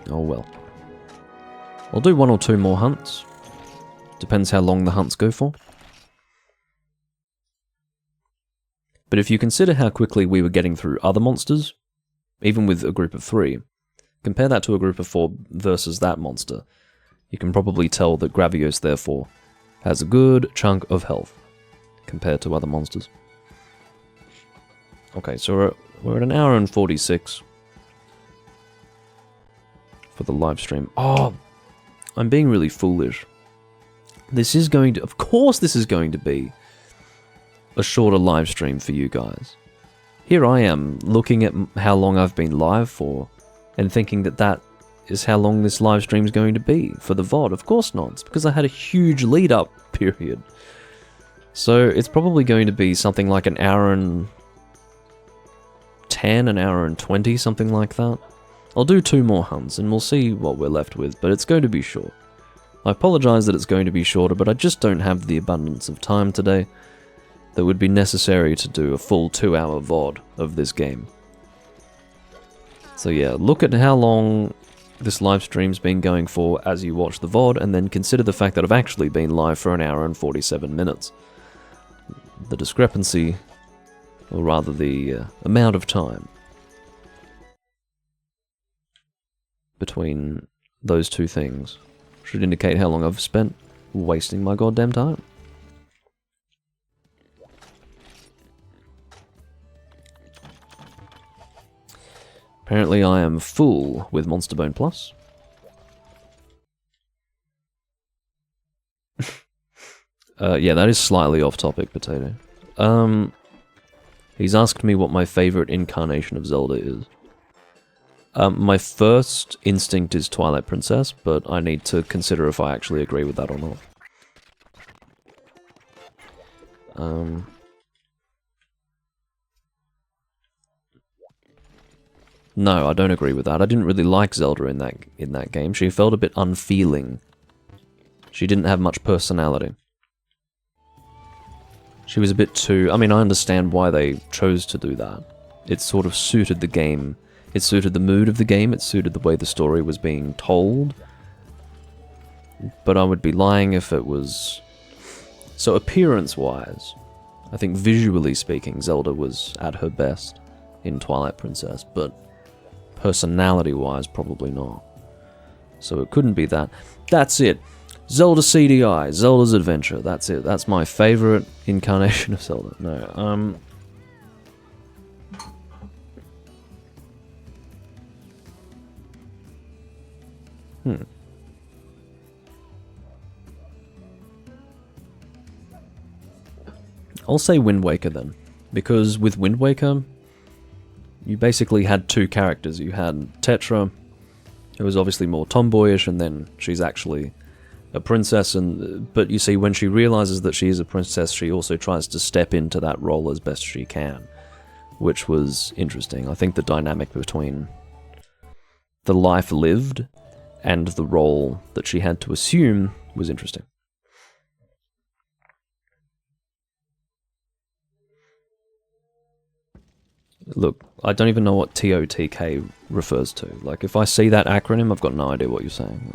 Oh well. I'll do 1 or 2 more hunts. Depends how long the hunts go for. But if you consider how quickly we were getting through other monsters, even with a group of 3, compare that to a group of 4 versus that monster, you can probably tell that Gravios, therefore, has a good chunk of health compared to other monsters. Okay, so we're at 1 hour and 46 for the live stream. Oh, I'm being really foolish. This is going to... Of course this is going to be a shorter live stream for you guys. Here I am, looking at how long I've been live for, and thinking that that is how long this live stream is going to be for the VOD. Of course not. It's because I had a huge lead-up period. So it's probably going to be something like 1 hour and 10, 1 hour and 20, something like that. I'll do 2 more hunts, and we'll see what we're left with, but it's going to be short. I apologise that it's going to be shorter, but I just don't have the abundance of time today that would be necessary to do a full 2-hour VOD of this game. So yeah, look at how long this live stream's been going for as you watch the VOD, and then consider the fact that I've actually been live for 1 hour and 47 minutes. The discrepancy, or rather the amount of time between those 2 things should indicate how long I've spent wasting my goddamn time. Apparently I am full with Monster Bone Plus. Yeah, that is slightly off topic, Potato. He's asked me what my favourite incarnation of Zelda is. My first instinct is Twilight Princess, but I need to consider if I actually agree with that or not. No, I don't agree with that. I didn't really like Zelda in that game. She felt a bit unfeeling. She didn't have much personality. She was a bit too... I mean, I understand why they chose to do that. It sort of suited the game. It suited the mood of the game. It suited the way the story was being told. But I would be lying if it was... So appearance-wise, I think visually speaking, Zelda was at her best. in Twilight Princess, but personality-wise, probably not. So it couldn't be that. That's it. Zelda CDI, Zelda's Adventure. That's it. That's my favorite incarnation of Zelda. No, I'll say Wind Waker then, because with Wind Waker, you basically had two characters. You had Tetra, who was obviously more tomboyish, and then she's actually a princess. But you see, when she realizes that she is a princess, she also tries to step into that role as best she can, which was interesting. I think the dynamic between the life lived and the role that she had to assume was interesting. Look, I don't even know what TOTK refers to. Like, if I see that acronym, I've got no idea what you're saying.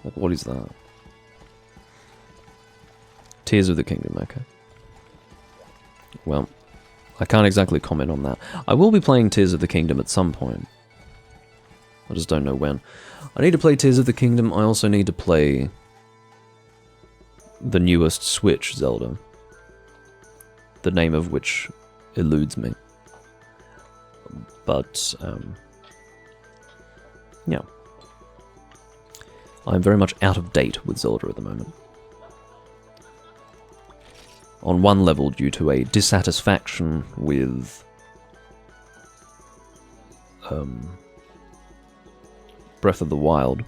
Like what is that? Tears of the Kingdom, okay. Well, I can't exactly comment on that. I will be playing Tears of the Kingdom at some point. I just don't know when. I need to play Tears of the Kingdom. I also need to play the newest Switch Zelda, the name of which eludes me. But, yeah. I'm very much out of date with Zelda at the moment. On one level, due to a dissatisfaction with Breath of the Wild,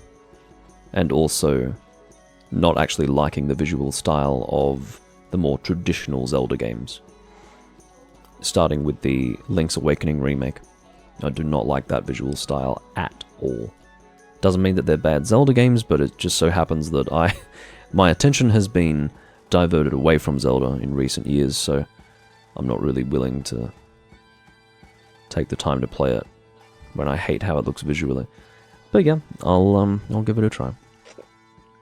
and also not actually liking the visual style of the more traditional Zelda games. Starting with the Link's Awakening remake. I do not like that visual style at all. Doesn't mean that they're bad Zelda games, but it just so happens that my attention has been diverted away from Zelda in recent years, so I'm not really willing to take the time to play it when I hate how it looks visually. But yeah, I'll give it a try.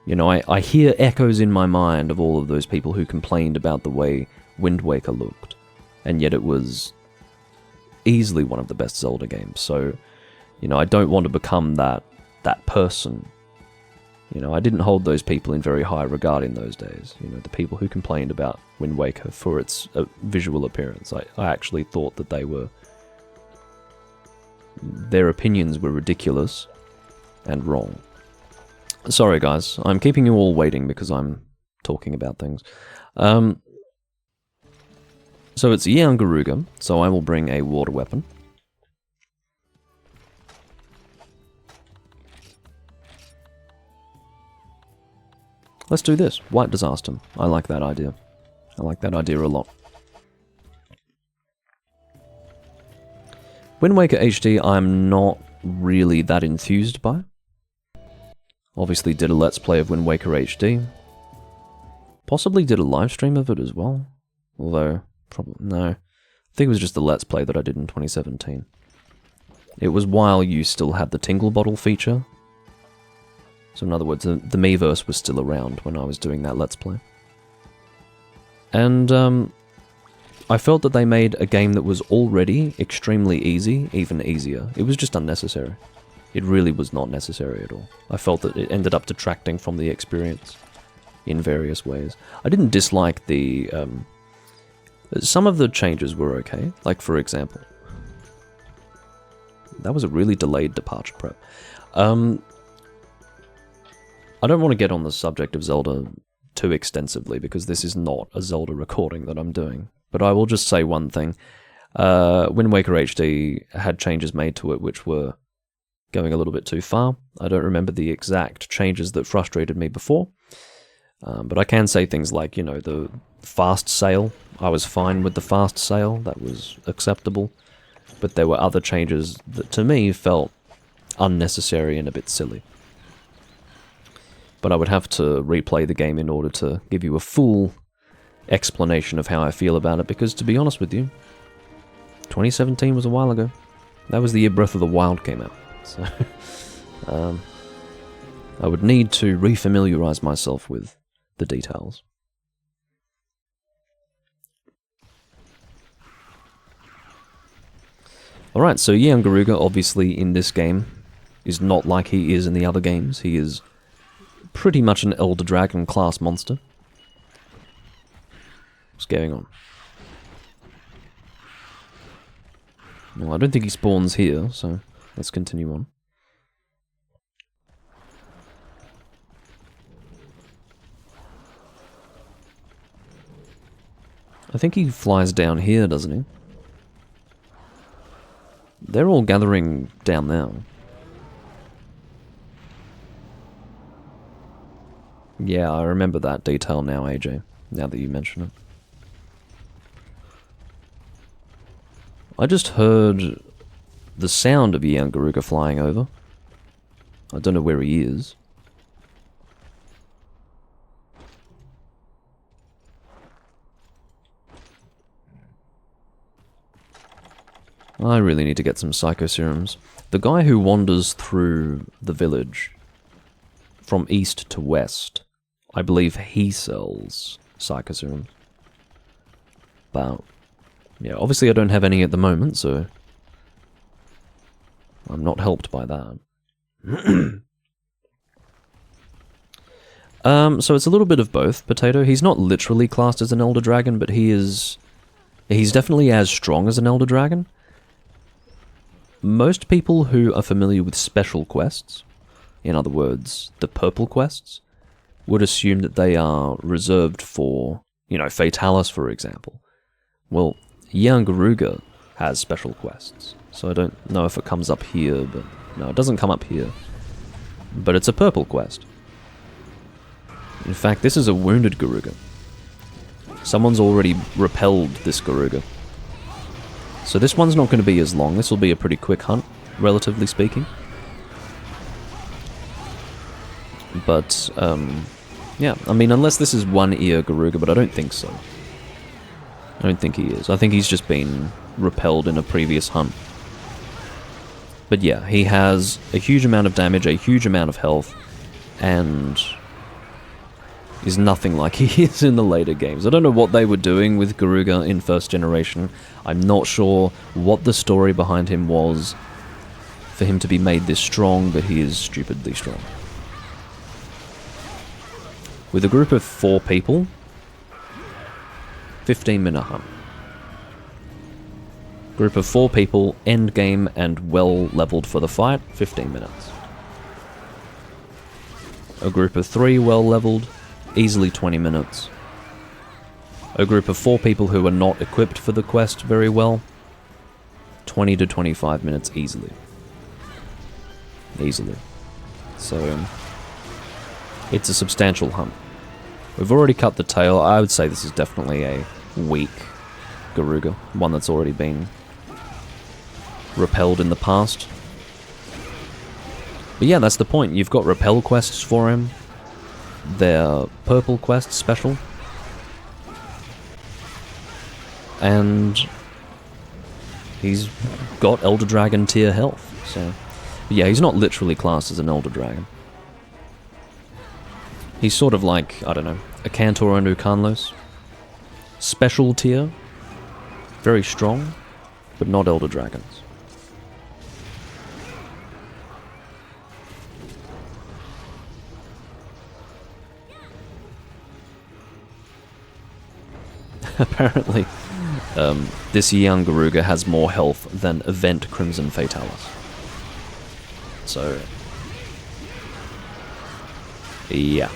You know, I hear echoes in my mind of all of those people who complained about the way Wind Waker looked, and yet it was easily one of the best Zelda games. So, you know, I don't want to become that person. You know, I didn't hold those people in very high regard in those days. You know, the people who complained about Wind Waker for its visual appearance. I actually thought that their opinions were ridiculous and wrong. Sorry guys, I'm keeping you all waiting because I'm talking about things. So it's Yian Garuga, so I will bring a water weapon. Let's do this. White Disaster. I like that idea. I like that idea a lot. Wind Waker HD, I'm not really that enthused by. Obviously did a Let's Play of Wind Waker HD. Possibly did a live stream of it as well. Although, probably, no. I think it was just the Let's Play that I did in 2017. It was while you still had the Tingle Bottle feature. So in other words, the Miiverse was still around when I was doing that Let's Play. And I felt that they made a game that was already extremely easy, even easier. It was just unnecessary. It really was not necessary at all. I felt that it ended up detracting from the experience in various ways. I didn't dislike the... some of the changes were okay. Like, for example... That was a really delayed departure prep. I don't want to get on the subject of Zelda too extensively, because this is not a Zelda recording that I'm doing. But I will just say one thing. Wind Waker HD had changes made to it which were going a little bit too far. I don't remember the exact changes that frustrated me before. But I can say things like, you know, the fast sail. I was fine with the fast sail. That was acceptable. But there were other changes that to me felt unnecessary and a bit silly. But I would have to replay the game in order to give you a full explanation of how I feel about it, because to be honest with you, 2017 was a while ago. That was the year Breath of the Wild came out. So I would need to refamiliarize myself with the details. Alright, so Yian Garuga, obviously, in this game, is not like he is in the other games. He is pretty much an Elder Dragon class monster. What's going on? Well, I don't think he spawns here, so let's continue on. I think he flies down here, doesn't he? They're all gathering down there. Yeah, I remember that detail now, AJ, now that you mention it. I just heard the sound of Yian Garuga flying over. I don't know where he is. I really need to get some psycho serums. The guy who wanders through the village from east to west, I believe he sells psycho serums. But yeah, obviously I don't have any at the moment, so I'm not helped by that. So it's a little bit of both, Potato. He's not literally classed as an Elder Dragon, but he's definitely as strong as an Elder Dragon. Most people who are familiar with special quests, in other words, the purple quests, would assume that they are reserved for, you know, Fatalis, for example. Well, Yian Garuga has special quests, so I don't know if it comes up here, but no, it doesn't come up here. But it's a purple quest. In fact, this is a wounded Garuga. Someone's already repelled this Garuga. So this one's not going to be as long. This will be a pretty quick hunt, relatively speaking. But, yeah, I mean, unless this is one-ear Garuga, but I don't think so. I don't think he is. I think he's just been repelled in a previous hunt. But yeah, he has a huge amount of damage, a huge amount of health, and is nothing like he is in the later games. I don't know what they were doing with Garuga in first generation. I'm not sure what the story behind him was for him to be made this strong, but he is stupidly strong. With a group of 4 people, 15-minute hunt. Group of 4 people, endgame and well leveled for the fight, 15 minutes. A group of 3 well leveled, easily 20 minutes. A group of 4 people who are not equipped for the quest very well, 20 to 25 minutes easily. Easily. So, it's a substantial hunt. We've already cut the tail. I would say this is definitely a weak Garuga, one that's already been repelled in the past. But yeah, that's the point. You've got repel quests for him. They're purple quests special. And he's got Elder Dragon tier health. So yeah, he's not literally classed as an Elder Dragon. He's sort of like, I don't know, a Cantor and Ukanlos. Special tier. Very strong, but not Elder Dragons. Apparently, this Yian Garuga has more health than Event Crimson Fatalis. So, yeah.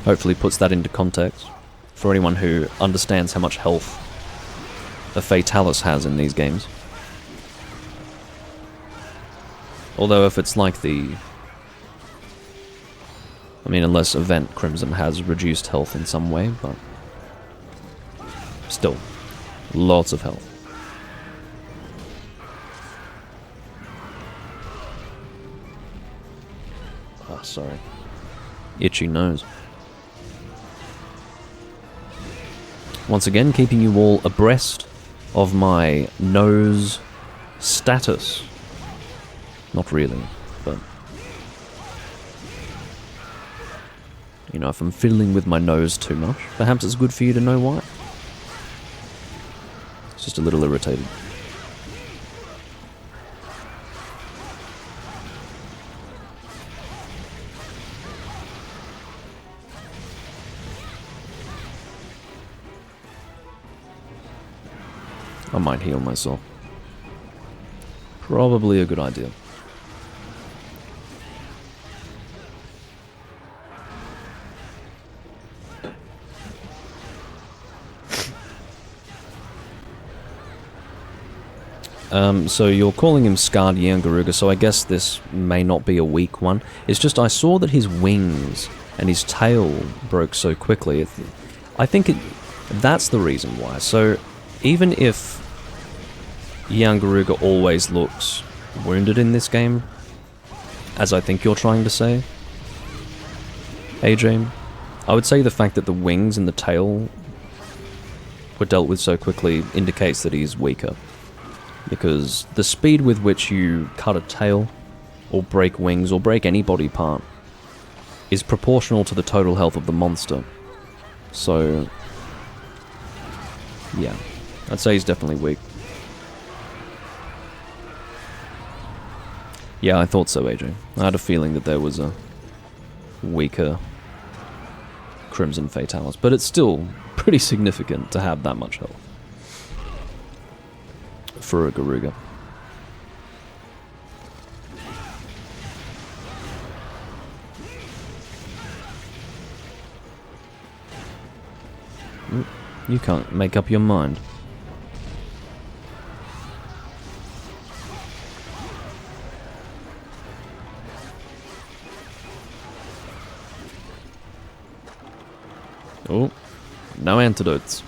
Hopefully puts that into context for anyone who understands how much health a Fatalis has in these games. Although if it's like the... I mean, unless Event Crimson has reduced health in some way, but... still, lots of health. Ah, sorry. Itchy nose. Once again, keeping you all abreast of my nose status. Not really, but... you know, if I'm fiddling with my nose too much, perhaps it's good for you to know why. Just a little irritated. I might heal myself. Probably a good idea. So you're calling him Scarred Yian Garuga, so I guess this may not be a weak one. It's just I saw that his wings and his tail broke so quickly. I think that's the reason why. So even if Yian Garuga always looks wounded in this game, as I think you're trying to say, AJ, I would say the fact that the wings and the tail were dealt with so quickly indicates that he's weaker. Because the speed with which you cut a tail, or break wings, or break any body part, is proportional to the total health of the monster. So, yeah, I'd say he's definitely weak. Yeah, I thought so, AJ. I had a feeling that there was a weaker Crimson Fatalis, but it's still pretty significant to have that much health for a Garuga. You can't make up your mind. Oh, no antidotes.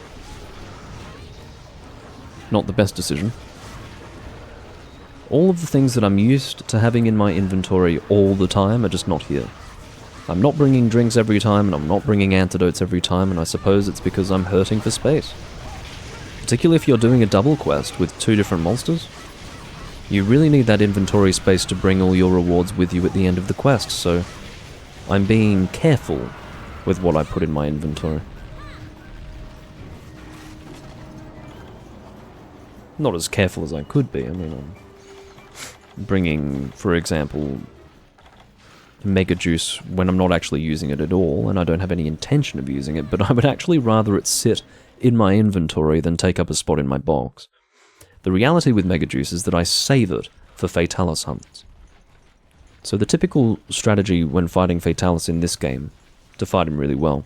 Not the best decision. All of the things that I'm used to having in my inventory all the time are just not here. I'm not bringing drinks every time, and I'm not bringing antidotes every time, and I suppose it's because I'm hurting for space. Particularly if you're doing a double quest with 2 different monsters. You really need that inventory space to bring all your rewards with you at the end of the quest, so I'm being careful with what I put in my inventory. Not as careful as I could be. I mean, I'm bringing, for example, Mega Juice when I'm not actually using it at all, and I don't have any intention of using it, but I would actually rather it sit in my inventory than take up a spot in my box. The reality with Mega Juice is that I save it for Fatalis hunts. So the typical strategy when fighting Fatalis in this game, to fight him really well,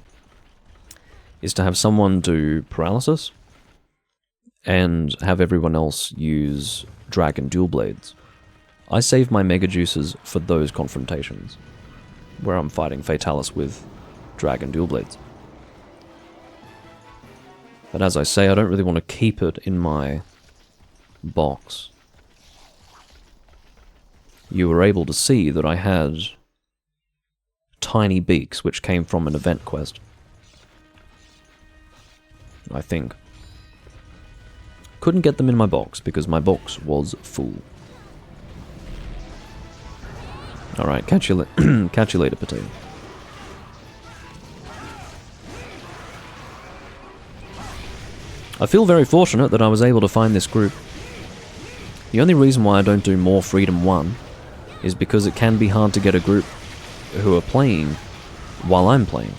is to have someone do paralysis, and have everyone else use Dragon Dual Blades. I save my Mega Juices for those confrontations, where I'm fighting Fatalis with Dragon Dual Blades. But as I say, I don't really want to keep it in my box. You were able to see that I had tiny beaks which came from an event quest. I think. Couldn't get them in my box because my box was full. Alright, catch you later, Potato. I feel very fortunate that I was able to find this group. The only reason why I don't do more Freedom 1 is because it can be hard to get a group who are playing while I'm playing.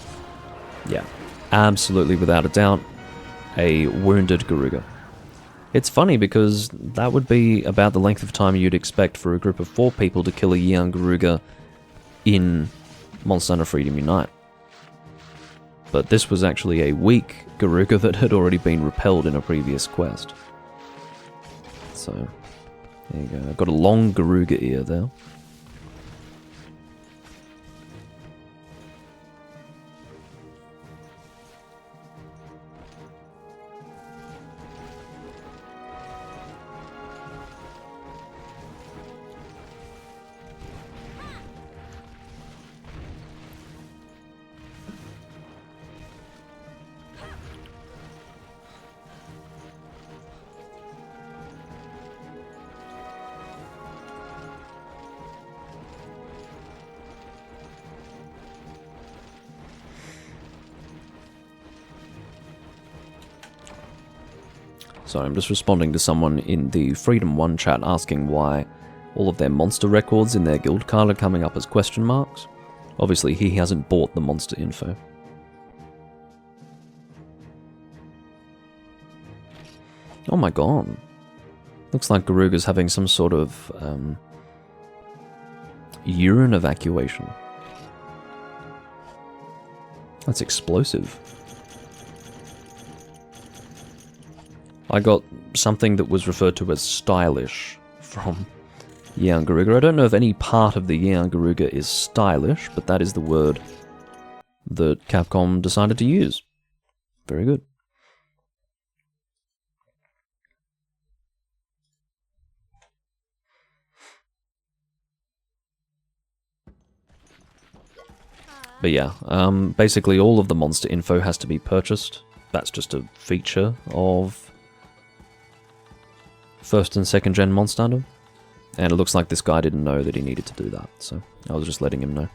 Yeah, absolutely without a doubt, a wounded Garuga. It's funny because that would be about the length of time you'd expect for a group of 4 people to kill a Yian Garuga in Monster Hunter Freedom Unite. But this was actually a weak Garuga that had already been repelled in a previous quest. So, there you go. I've got a long Garuga ear there. Sorry, I'm just responding to someone in the Freedom 1 chat asking why all of their monster records in their guild card are coming up as question marks. Obviously, he hasn't bought the monster info. Oh my god. Looks like Garuga's having some sort of urine evacuation. That's explosive. I got something that was referred to as stylish from Yian Garuga. I don't know if any part of the Yian Garuga is stylish, but that is the word that Capcom decided to use. Very good. But yeah, basically all of the monster info has to be purchased. That's just a feature of 1st and 2nd gen Monster Hunter. And it looks like this guy didn't know that he needed to do that, so I was just letting him know.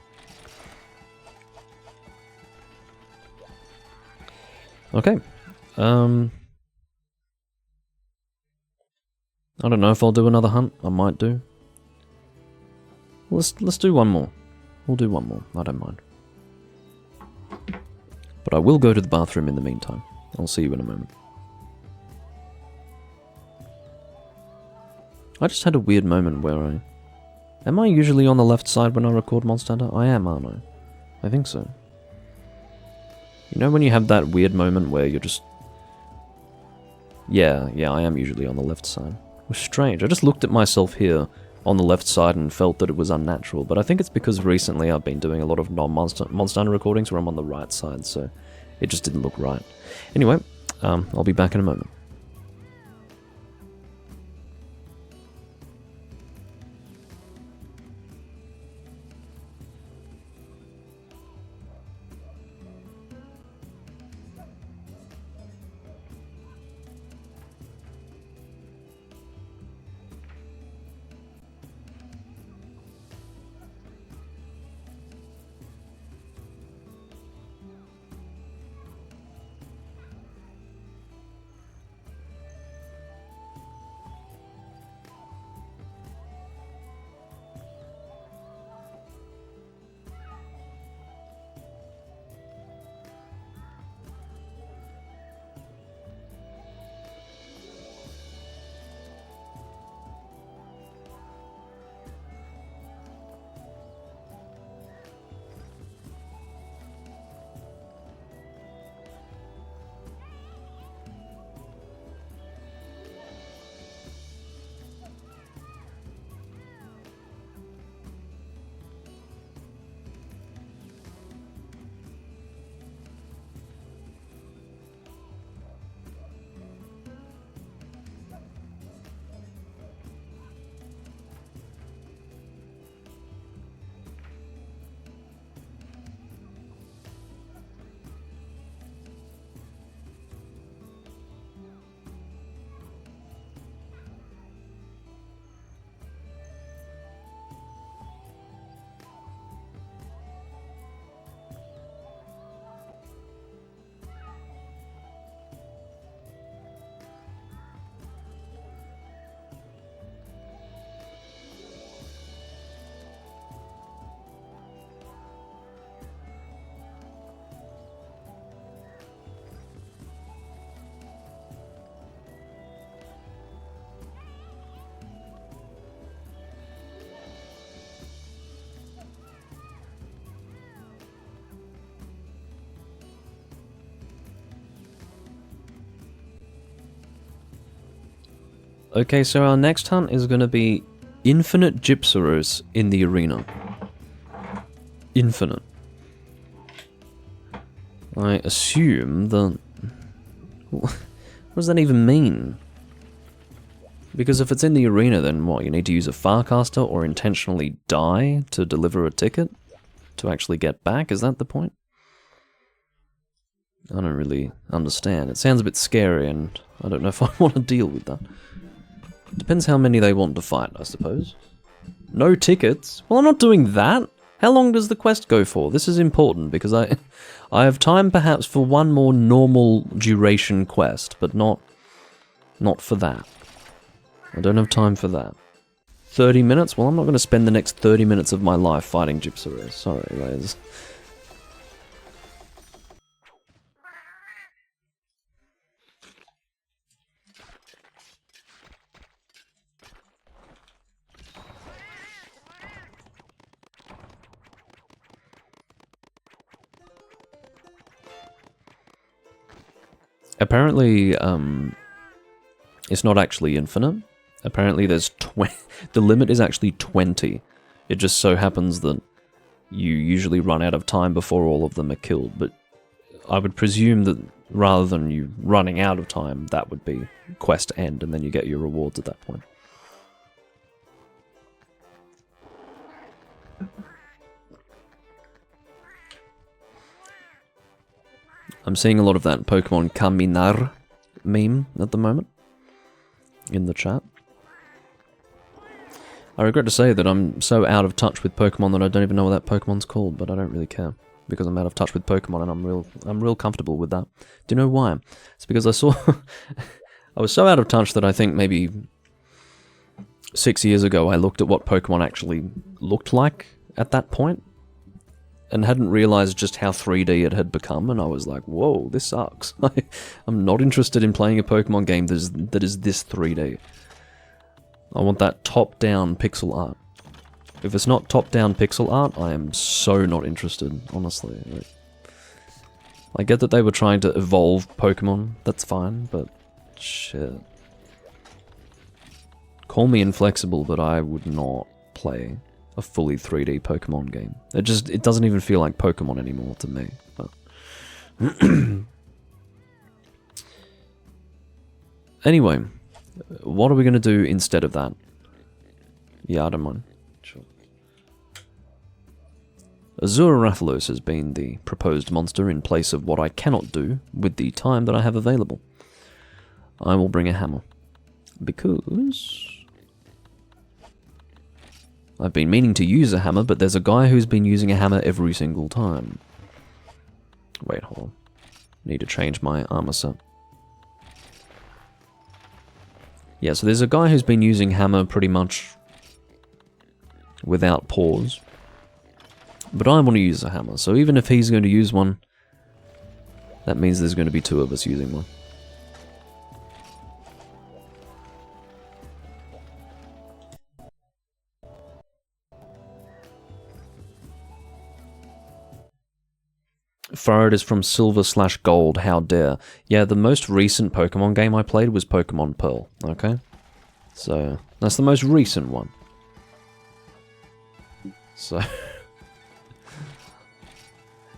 Okay. I don't know if I'll do another hunt. I might do. Let's do one more. We'll do one more. I don't mind. But I will go to the bathroom in the meantime. I'll see you in a moment. I just had a weird moment where I... Am I usually on the left side when I record Monster Hunter? I am, aren't I? I think so. You know when you have that weird moment where you're just... Yeah, I am usually on the left side. It was strange. I just looked at myself here on the left side and felt that it was unnatural, but I think it's because recently I've been doing a lot of non-Monster Hunter recordings where I'm on the right side, so it just didn't look right. Anyway, I'll be back in a moment. Okay, so our next hunt is going to be infinite Gypsaros in the arena. Infinite. I assume that... What does that even mean? Because if it's in the arena, then what? You need to use a Farcaster or intentionally die to deliver a ticket? To actually get back? Is that the point? I don't really understand. It sounds a bit scary and I don't know if I want to deal with that. Depends how many they want to fight, I suppose. No tickets? Well, I'm not doing that. How long does the quest go for? This is important because I have time perhaps for one more normal duration quest, but not Not for that. I don't have time for that. 30 minutes? Well, I'm not going to spend the next 30 minutes of my life fighting Gypsyrs. Sorry, guys. Apparently, it's not actually infinite. Apparently there's the limit is actually 20. It just so happens that you usually run out of time before all of them are killed, but I would presume that rather than you running out of time, that would be quest end, and then you get your rewards at that point. I'm seeing a lot of that Pokemon Caminar meme at the moment in the chat. I regret to say that I'm so out of touch with Pokemon that I don't even know what that Pokemon's called, but I don't really care because I'm out of touch with Pokemon and I'm real comfortable with that. Do you know why? It's because I saw I was so out of touch that I think maybe 6 years ago I looked at what Pokemon actually looked like at that point and hadn't realized just how 3D it had become, and I was like, whoa, this sucks. I'm not interested in playing a Pokemon game that is this 3D. I want that top-down pixel art. If it's not top-down pixel art, I am so not interested, honestly. I get that they were trying to evolve Pokemon, that's fine, but shit. Call me inflexible, but I would not play a fully 3D Pokemon game. It doesn't even feel like Pokemon anymore to me. But anyway, what are we going to do instead of that? Yeah, I don't mind. Sure. Azure Rathalos has been the proposed monster in place of what I cannot do with the time that I have available. I will bring a hammer. Because I've been meaning to use a hammer, but there's a guy who's been using a hammer every single time. Wait, hold on. Need to change my armor set. Yeah, so there's a guy who's been using hammer pretty much without pause. But I want to use a hammer, so even if he's going to use one, that means there's going to be two of us using one. Farad is from Silver/Gold, how dare. Yeah, the most recent Pokemon game I played was Pokemon Pearl, okay? So, that's the most recent one. So...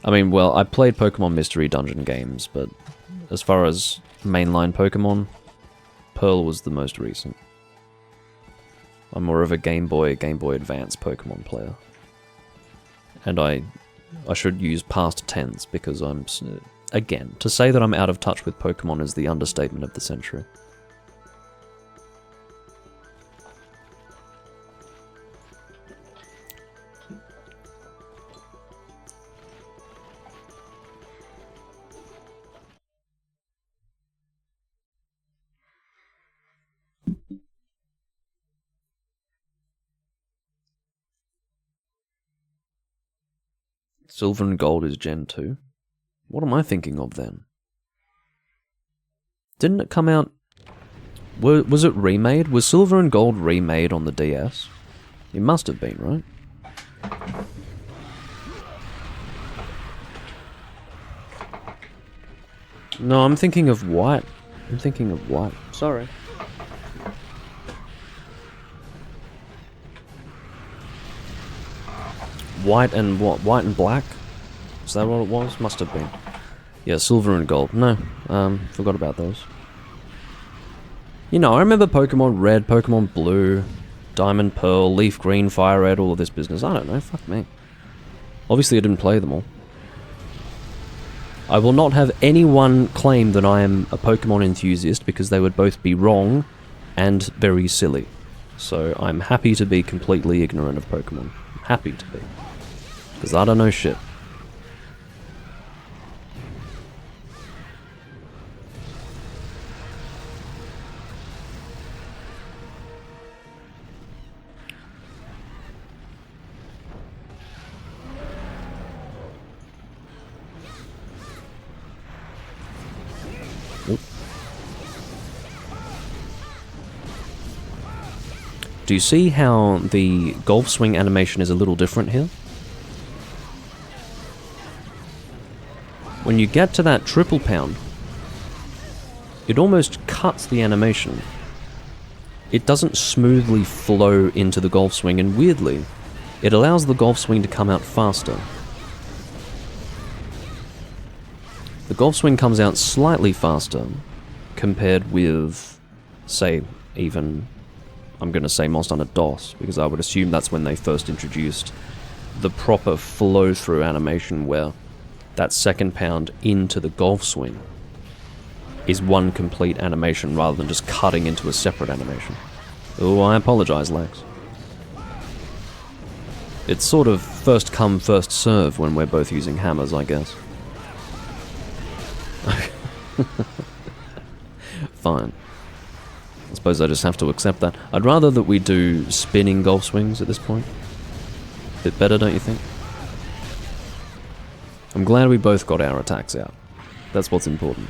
I mean, well, I played Pokemon Mystery Dungeon games, but as far as mainline Pokemon, Pearl was the most recent. I'm more of a Game Boy Advance Pokemon player. And I should use past tense because I'm... Again, to say that I'm out of touch with Pokemon is the understatement of the century. Silver and Gold is Gen 2. What am I thinking of then? Didn't it come out... Was it remade? Was Silver and Gold remade on the DS? It must have been, right? No, I'm thinking of White. I'm thinking of White. Sorry. White and what? White and black? Is that what it was? Must have been. Yeah, Silver and Gold. No, forgot about those. You know, I remember Pokemon Red, Pokemon Blue, Diamond Pearl, Leaf Green, Fire Red, all of this business. I don't know, fuck me. Obviously I didn't play them all. I will not have anyone claim that I am a Pokemon enthusiast because they would both be wrong and very silly. So I'm happy to be completely ignorant of Pokemon. I'm happy to be. Because I don't know shit. Do you see how the golf swing animation is a little different here? When you get to that triple pound, it almost cuts the animation. It doesn't smoothly flow into the golf swing, and weirdly, it allows the golf swing to come out faster. The golf swing comes out slightly faster compared with, say, even, I'm going to say Monster Hunter DOS, because I would assume that's when they first introduced the proper flow-through animation where that second pound into the golf swing is one complete animation rather than just cutting into a separate animation. Oh, I apologize, Lex. It's sort of first come, first serve when we're both using hammers, I guess. Fine. I suppose I just have to accept that. I'd rather that we do spinning golf swings at this point. Bit better, don't you think? I'm glad we both got our attacks out. That's what's important.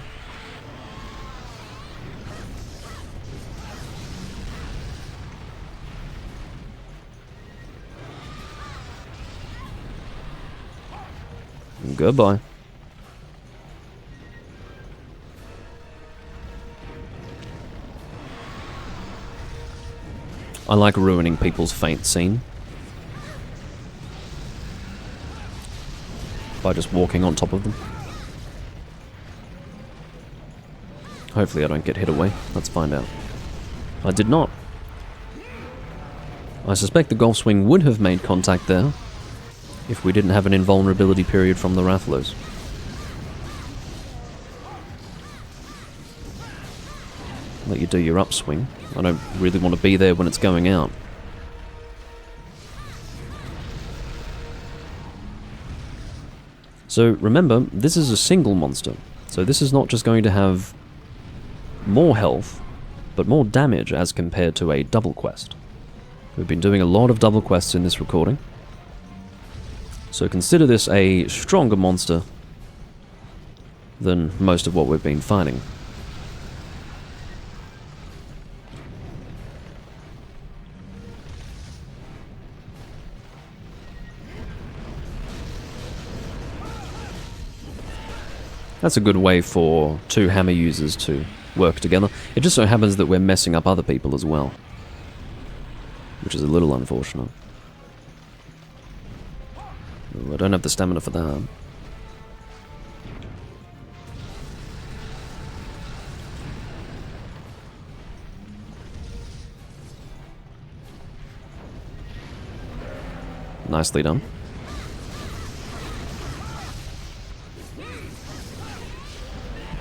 Goodbye. I like ruining people's faint scene by just walking on top of them. Hopefully I don't get hit away. Let's find out. I did not. I suspect the golf swing would have made contact there if we didn't have an invulnerability period from the Rathlos. Let you do your upswing. I don't really want to be there when it's going out. So remember, this is a single monster, so this is not just going to have more health, but more damage as compared to a double quest. We've been doing a lot of double quests in this recording, so consider this a stronger monster than most of what we've been fighting. That's a good way for two hammer users to work together. It just so happens that we're messing up other people as well, which is a little unfortunate. Ooh, I don't have the stamina for that. Nicely done.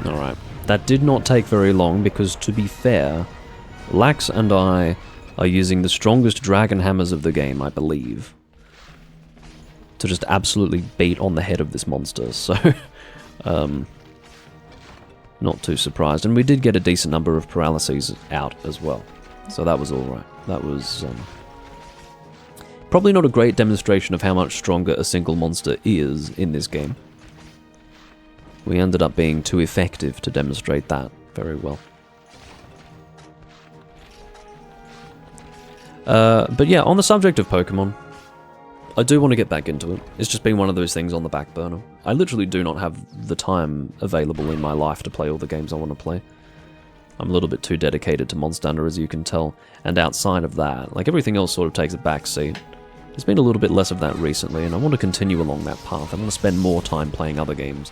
Alright, that did not take very long because, to be fair, Lax and I are using the strongest dragon hammers of the game, I believe, to just absolutely beat on the head of this monster, so not too surprised. And we did get a decent number of paralyses out as well, so that was alright. That was probably not a great demonstration of how much stronger a single monster is in this game. We ended up being too effective to demonstrate that very well. But yeah, on the subject of Pokemon, I do want to get back into it. It's just been one of those things on the back burner. I literally do not have the time available in my life to play all the games I want to play. I'm a little bit too dedicated to Monster Hunter, as you can tell, and outside of that, like, everything else sort of takes a back seat. There's been a little bit less of that recently, and I want to continue along that path. I want to spend more time playing other games.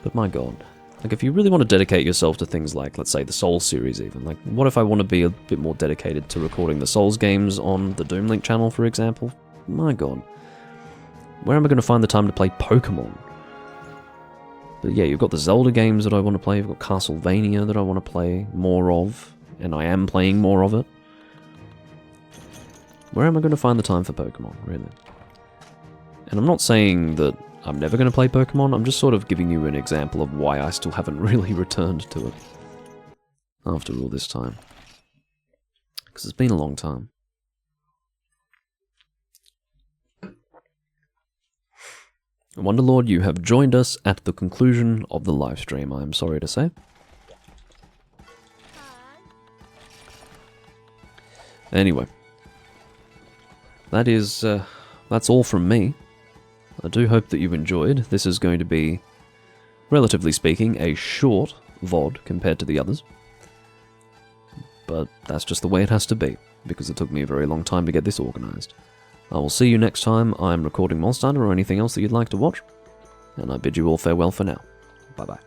But my god, like, if you really want to dedicate yourself to things like, let's say, the Souls series even, like, what if I want to be a bit more dedicated to recording the Souls games on the Doom Link channel, for example? My god. Where am I going to find the time to play Pokemon? But yeah, you've got the Zelda games that I want to play, you've got Castlevania that I want to play more of, and I am playing more of it. Where am I going to find the time for Pokemon, really? And I'm not saying that I'm never going to play Pokemon, I'm just sort of giving you an example of why I still haven't really returned to it after all this time. Because it's been a long time. Wonderlord, you have joined us at the conclusion of the live stream, I am sorry to say. Anyway, that's all from me. I do hope that you enjoyed. This is going to be, relatively speaking, a short VOD compared to the others. But that's just the way it has to be, because it took me a very long time to get this organised. I will see you next time I'm recording Monster Hunter or anything else that you'd like to watch, and I bid you all farewell for now. Bye bye.